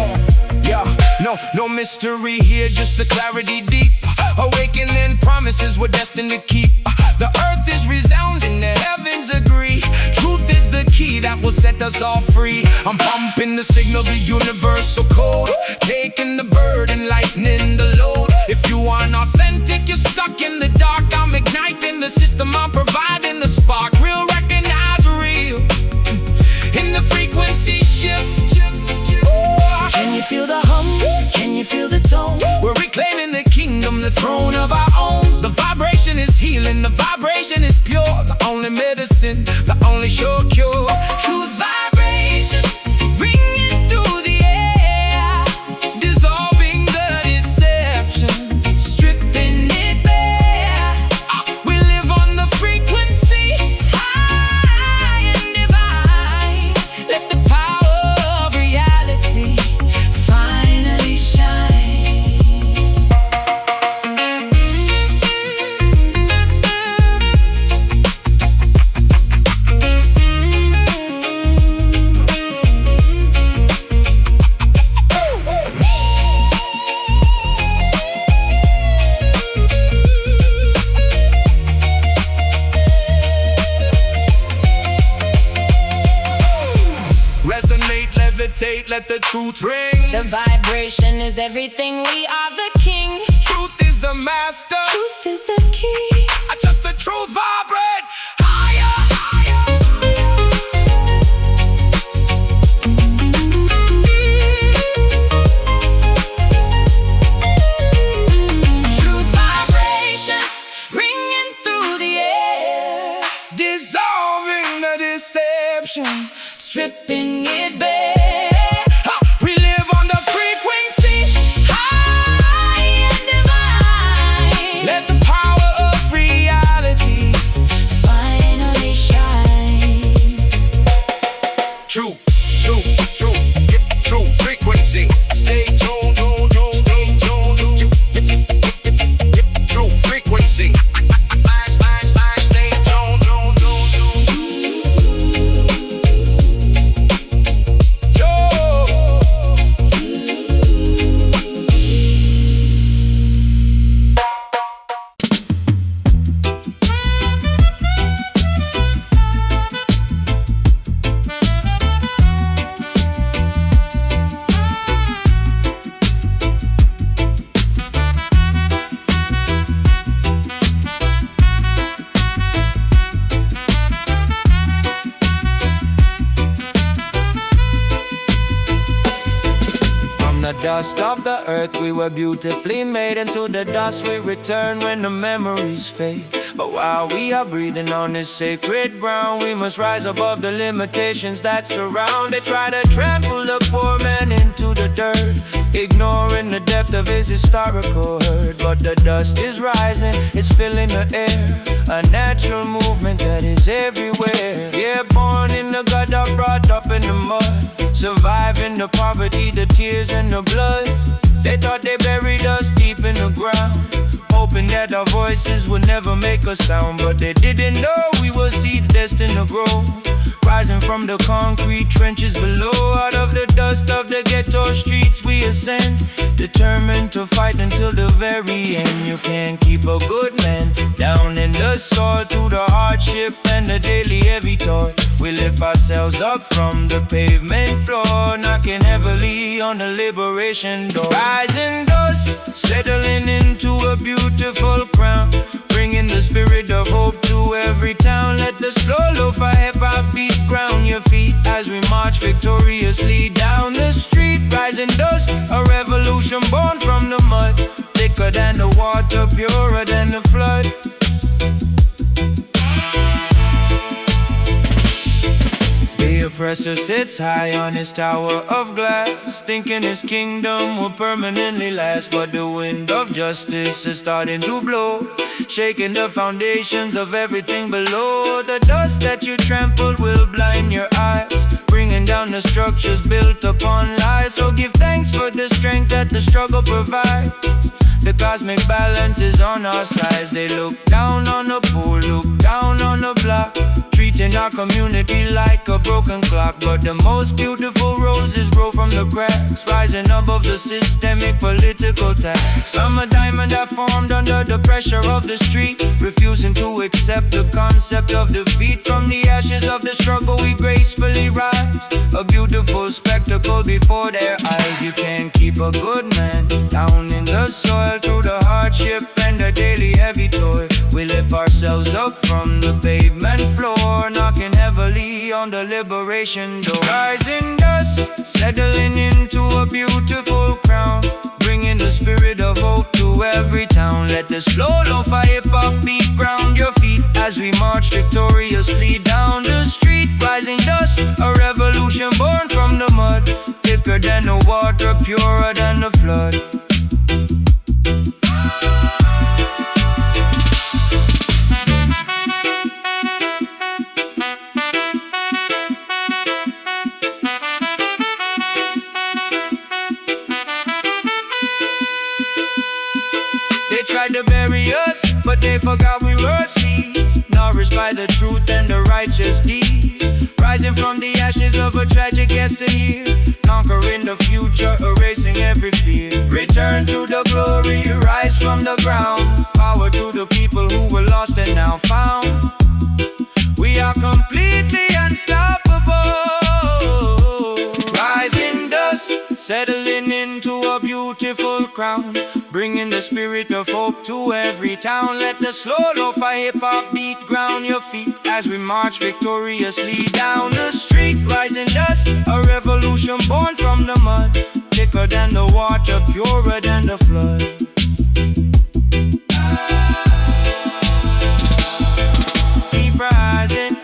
No mystery here, just the clarity deep. Awakening promises we're destined to keep. The earth is resounding, the heavens agree. Truth is the key that will set us all free. I'm pumping the signal, the universal code, taking the burden, lightening the load. If you aren't authentic, you're stuck in the dark. I'm igniting the system, I'm providing the spark. Real recognize real in the frequency shift. Can you feel the hum? Can you feel the tone? We're reclaiming the kingdom, the throne of our own. The vibration is healing, the vibration is pure. The only medicine, the only sure cure. Truth vibration, ringing through the air, dissolving the deception, stripping it bare. We live on the frequency, high and divine. Let the power of reality finally shine. Resonate, levitate, let the truth ring. The vibration is everything, we are the king. Truth is the master, Truth is the key. I just the truth vibrate higher, higher. Truth vibration, ringing through the air, Dissolving the deception, stripping it bare. we live on the frequency. High and divine. Let the power of reality the dust of the earth, we were beautifully made. And to the dust we return when the memories fade. But while we are breathing on this sacred ground, we must rise above the limitations that surround. They try to trample the poor man into the dirt, ignoring the depth of his historical hurt. But the dust is rising, it's filling the air, a natural movement that is everywhere. Yeah, born in the gutter, brought up in the mud, surviving the poverty, the tears and the blood. They thought they buried us deep in the ground, hoping that our voices would never make a sound. But they didn't know we were seeds destined to grow, rising from the concrete trenches below. Out of the dust of the ghetto streets we ascend, determined to fight until the very end. You can't keep a good man down in the soil through the hardship and the daily heavy toil. We lift ourselves up from the pavement floor, knocking heavily on the liberation door. Rising dust, settling into a beautiful crown, bringing the spirit of hope to every town. Let the slow lo-fi hip-hop beat ground your feet as we march victoriously down the street. Rising dust, a revolution born from the mud, thicker than the water, purer than the flood. The oppressor sits high on his tower of glass, thinking his kingdom will permanently last. But the wind of justice is starting to blow, shaking the foundations of everything below. The dust that you trampled will blind your eyes, bringing down the structures built upon lies. So give thanks for the strength that the struggle provides. The cosmic balance is on our sides. They look down on the poor, look down on the block, treating our community like a broken clock. But the most beautiful roses grow from the cracks, rising above the systemic political tax. I'm a diamond that formed under the pressure of the street, refusing to accept the concept of defeat. From the ashes of the struggle we gracefully rise, a beautiful spectacle before their eyes. You can't keep a good man down in the soil through the hardship and the daily heavy toil. We lift ourselves up from the pavement floor, knocking heavily on the liberation door. Rising dust, settling into a beautiful crown, bringing the spirit of hope to every town. Let the slow lo-fi hip-hop beat ground your feet as we march victoriously down the street. Rising dust, a revolution born from the mud, thicker than the water, purer than the flood. They tried to bury us, but they forgot we were seeds, nourished by the truth and the righteous deeds. Rising from the ashes of a tragic yesteryear, conquering the future, erasing every fear. Return to the glory, rise from the ground. Power to the people who were lost and now found. We are completely unstoppable. Rising dust, settling into a beautiful crown, bringing the spirit of hope to every town. Let the slow lo-fi hip-hop beat ground your feet as we march victoriously down the street. Rising dust, a revolution born from the mud, thicker than the water, purer than the flood. Keep rising,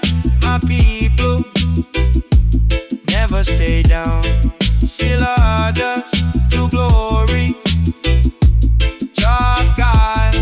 my people, never stay down. Still our dust to glory, Jah God.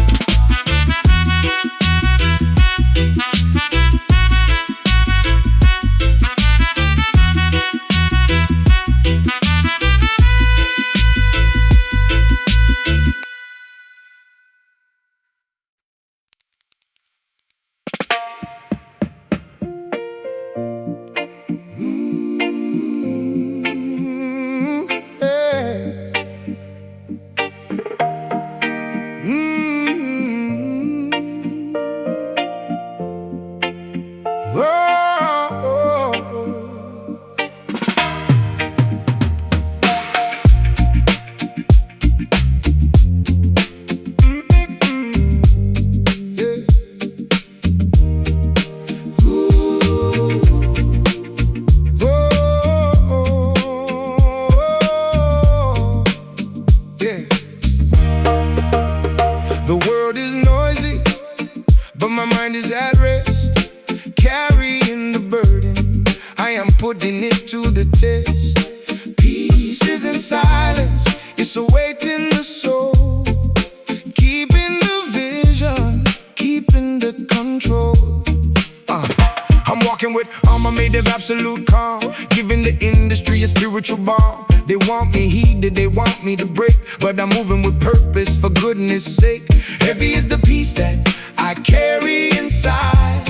absolute calm, giving the industry a spiritual bomb. They want me heated, they want me to break, but I'm moving with purpose for goodness sake. Heavy is the peace that I carry inside.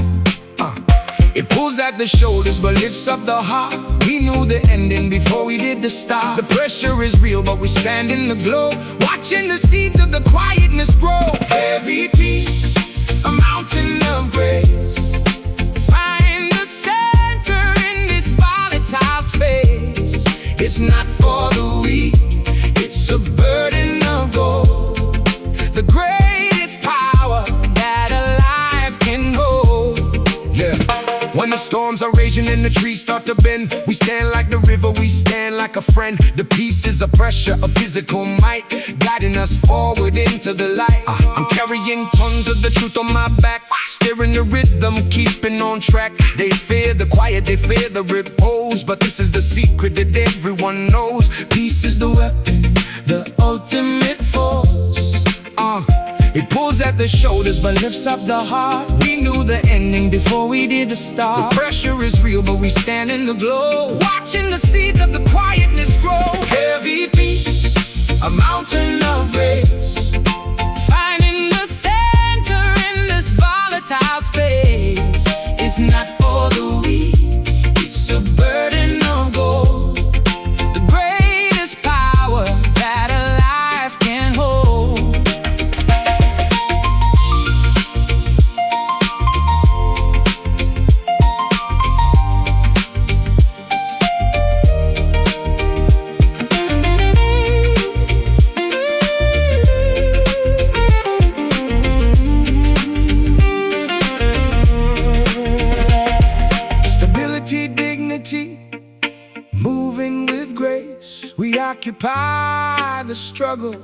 It pulls at the shoulders but lifts up the heart. We knew the ending before we did the start. The pressure is real but we stand in the glow, watching the seeds of the quietness grow. Heavy peace, a mountain of grace. Find the center in this volatile space. It's not for the weak, it's a burden of gold. The greatest power that a life can hold. Yeah. When the storms are raging and the trees start to bend, we stand like the river, we stand like a friend. The peace is a pressure, a physical might, guiding us forward into the light. I'm carrying tons of the truth on my back, steering the rhythm, keeping on track. They fear the quiet, they fear the repose, but this is the secret that everyone knows. Peace is the weapon, the ultimate force. It pulls at the shoulders but lifts up the heart. We knew the ending before we did the start. The pressure is real but we stand in the glow, watching the seeds of the quietness grow. Heavy peace, a mountain of grace. Finding the center in this volatile space. It's not for the weak, it's a burden of gold. The greatest power that a life can hold. Moving with grace, we occupy the struggle,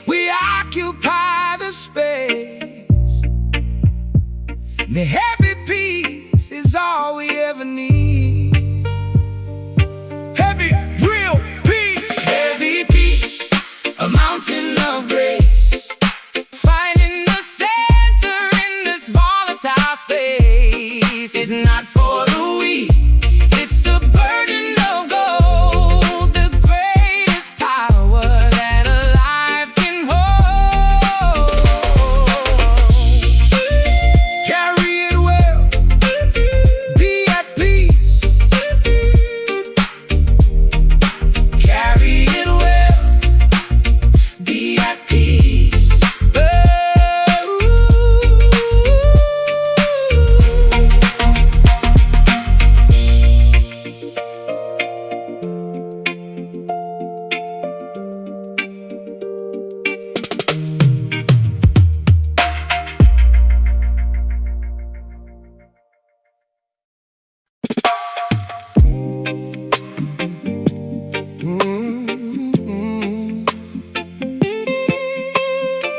we occupy the space. The heavy peace is all we ever need. Heavy, real peace. Heavy peace, a mountain of grace. Finding the center in this volatile space is not for the weak, it's a burden of gold. The greatest power that a life can hold. Carry it well, be at peace. Carry it well, be at peace.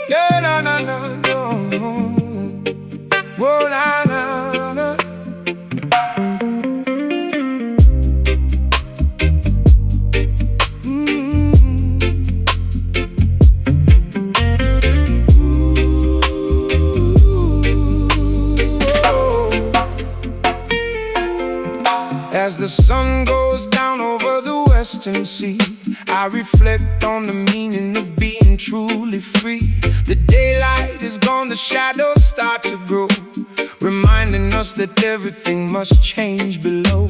Yeah, na na na no. Whoa, na na na. As the sun goes down over the western sea, I reflect on the meaning of being truly free. The daylight is gone, the shadows start to grow, reminding us that everything must change below.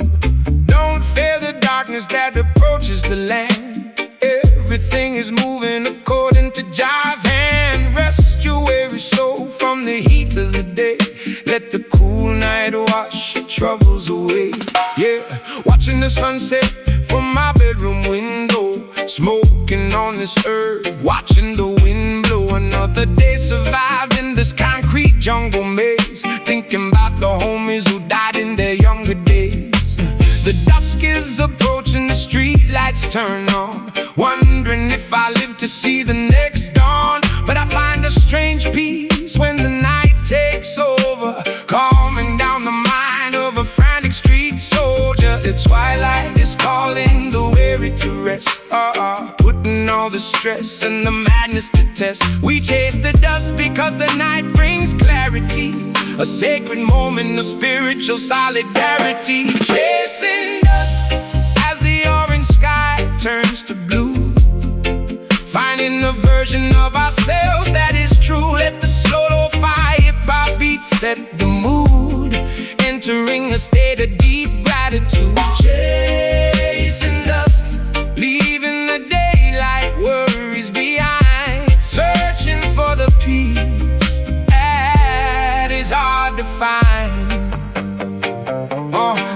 Don't fear the darkness that approaches the land. Everything is moving according to Jah's hand. Rest your weary soul from the heat of the day. Let the cool night wash your troubles away. Yeah, watching the sunset from my bedroom window, smoking on this earth, watching the wind blow. Another day survived in this concrete jungle maze, thinking about the homies who died in their younger days. The dusk is approaching, the street lights turn on, wondering if I live to see the next dawn. But I find a strange peace when the night takes over, calming down the mind of a frantic street soldier. The twilight is calling the weary to rest, putting all the stress and the madness to test. We chase the dust because the night brings clarity, a sacred moment of spiritual solidarity. Chasing turns to blue. Finding a version of ourselves that is true. Let the slow-lo-fi hip-hop beat set the mood. Entering a state of deep gratitude. Chasing dust, leaving the daylight worries behind. Searching for the peace that is hard to find.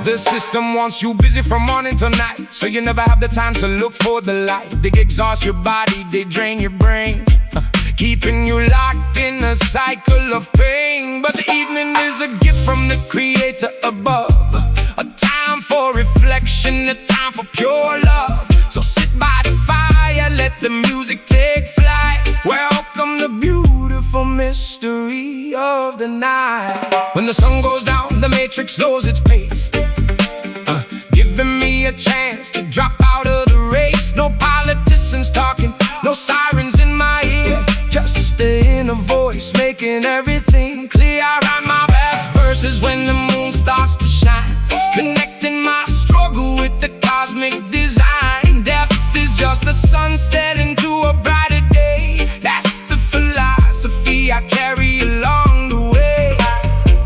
The system wants you busy from morning till night, so you never have the time to look for the light. They exhaust your body, they drain your brain, keeping you locked in a cycle of pain. But the evening is a gift from the creator above, a time for reflection, a time for pure love. So sit by the fire, let the music take flight. Welcome the beautiful mystery of the night. When the sun goes down, the matrix slows its pace, giving me a chance to drop out of the race. No politicians talking, no sirens in my ear, just the inner voice making everything clear. I write my best verses when the moon starts to shine, connecting my struggle with the cosmic design. Death is just a sunset into a brighter day. That's the philosophy I carry along the way.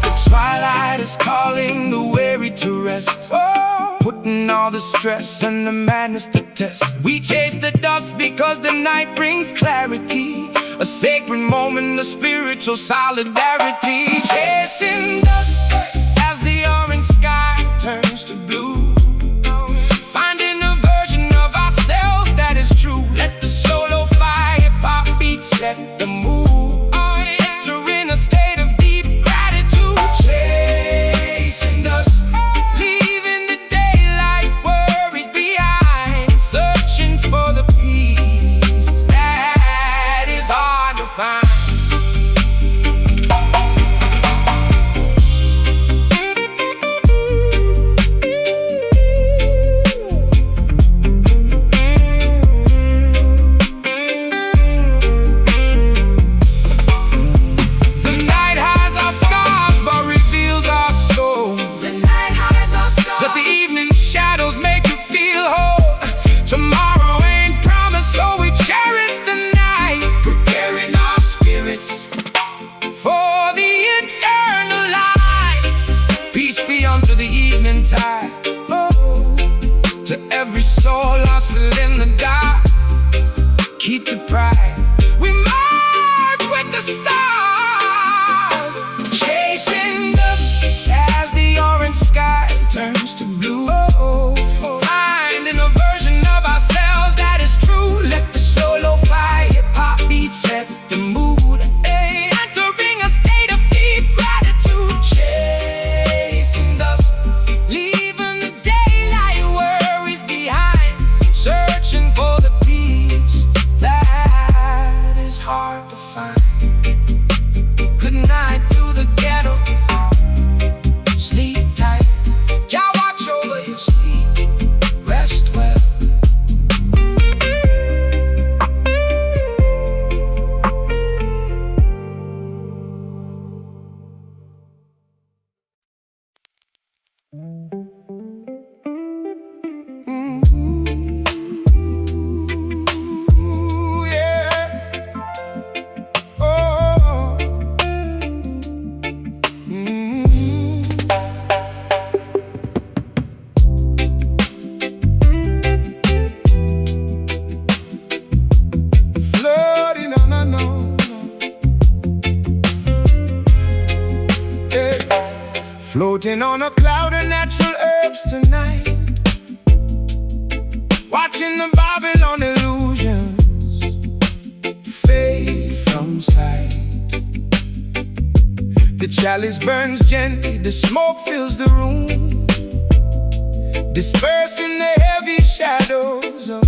The twilight is calling the weary to rest, putting all the stress and the madness to test. We chase the dust because the night brings clarity, a sacred moment of spiritual solidarity. Chasing dust as the orange sky turns to blue. Finding a version of ourselves that is true. Let the slow-lo-fi hip-hop beat set the mood. Entering a state of deep gratitude. Chasing dust, for the peace that is hard to find. The night hides our scars but reveals our soul. The night hides our scars, but the evening shadows make you feel whole. Tomorrow ain't promised, so we cherish the night, preparing our spirits for the eternal light. Peace be unto the evening tide, to every soul lost in the dark. Keep the pride, we march with the stars. Chasing dust as the orange sky turns to blue. Finding a version of ourselves that is true. Let the slow-lo-fi hip-hop beat set the mood. Entering a state of deep gratitude. Chasing dust, leaving the daylight worries behind. Searching for the peace that is hard to find. Good night to the ghetto, sleep tight. Jah watch over your sleep, rest well. Floating on a cloud of natural herbs tonight, watching the Babylon illusions fade from sight. The chalice burns gently, the smoke fills the room, dispersing the heavy shadows of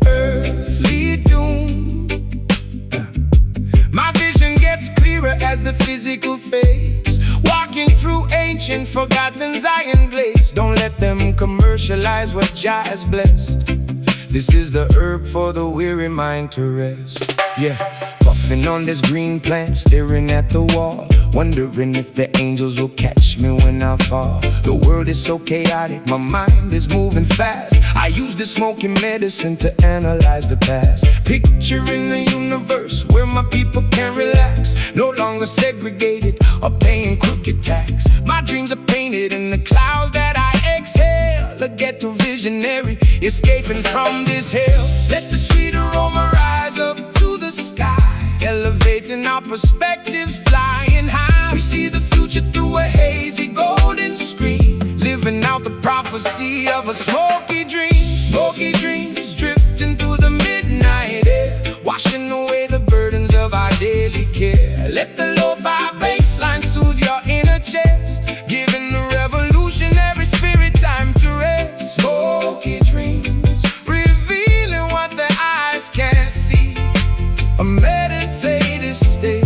earthly doom. My vision gets clearer as the physical fades, walking through ancient forgotten Zion glades. Don't let them commercialize what Jah has blessed. This is the herb for the weary mind to rest. Yeah, puffing on this green plant, staring at the wall, wondering if the angels will catch me when I fall. The world is so chaotic, my mind is moving fast. I use this smoking medicine to analyze the past, picturing a universe where my people can relax, no longer segregated or paying crooked tax. My dreams are painted in the clouds that I exhale, a ghetto visionary escaping from this hell. Let the sweet aroma rise up to the sky, elevating our perspectives, flying high. We see the future through a hazy golden screen, living out the prophecy of a smoky dream. Smoky dreams drifting through the midnight air, washing away the burdens of our daily care. Let the lo-fi bassline soothe your inner chest, giving the revolutionary spirit time to rest. Smoky dreams, revealing what the eyes can't see, a meditative state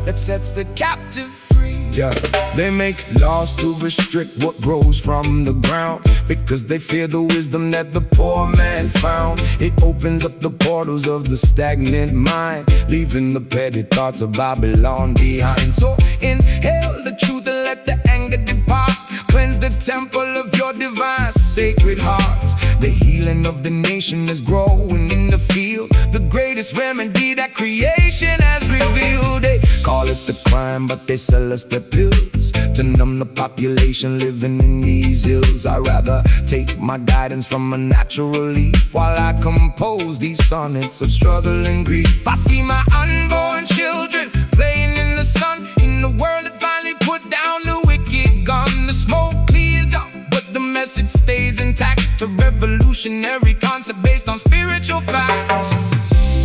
that sets the captive free. Yeah, they make laws to restrict what grows from the ground, because they fear the wisdom that the poor man found. It opens up the portals of the stagnant mind, leaving the petty thoughts of Babylon behind. So inhale the truth and let the anger depart, cleanse the temple of your divine sacred heart. The healing of the nation is growing in the field, the greatest remedy that creation has revealed. They call it the crime, but they sell us the pills to numb the population living in these hills. I'd rather take my guidance from a natural leaf while I compose these sonnets of struggle and grief. I see my unborn children playing in the sun, in the world that finally put down the wicked gun. The smoke clears up, but the message stays intact, a revolutionary concept based on spiritual facts.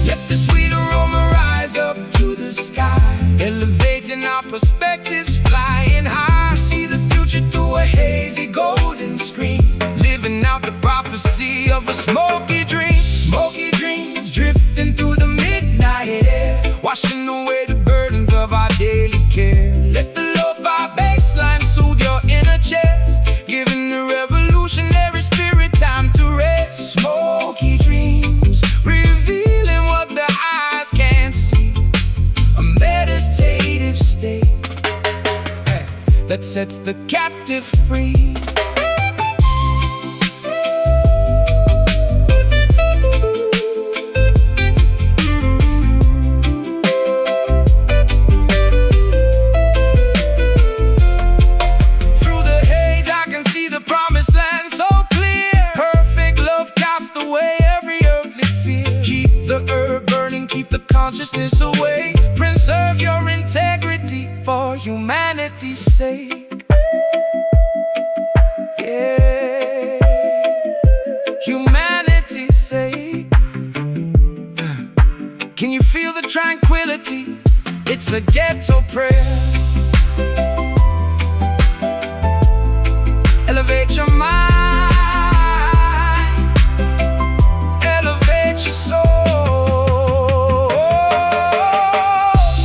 Let the sweet aroma rise up to the sky, elevating our perspectives, flying high. We see the future through a hazy golden screen, living out the prophecy of a smoky dream. Smoky dreams drifting through the midnight air, washing away the burdens of our daily care. Let the lo-fi bassline soothe your inner chest, giving the revolutionary spirit time to rest. Smoky dreams, revealing what the eyes can't see, a meditative state that sets the captive free. Through the haze I can see the promised land so clear. Perfect love casts away every earthly fear. Keep the herb burning, keep the consciousness away. Preserve your integrity for humanity's sake. Yeah, humanity's sake. Can you feel the tranquility? It's a ghetto prayer. Elevate your mind, elevate your soul.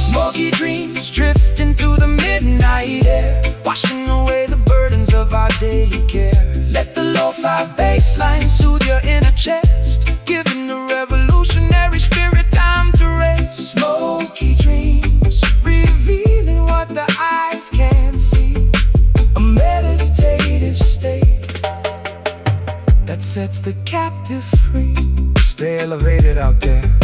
Smoky dreams drifting through the midnight air, washing away the burdens of our daily care. Let the lo-fi bassline soothe your inner chest, giving the revolutionary spirit time to rest. Smoky dreams, revealing what the eyes can't see, a meditative state that sets the captive free. Stay elevated out there.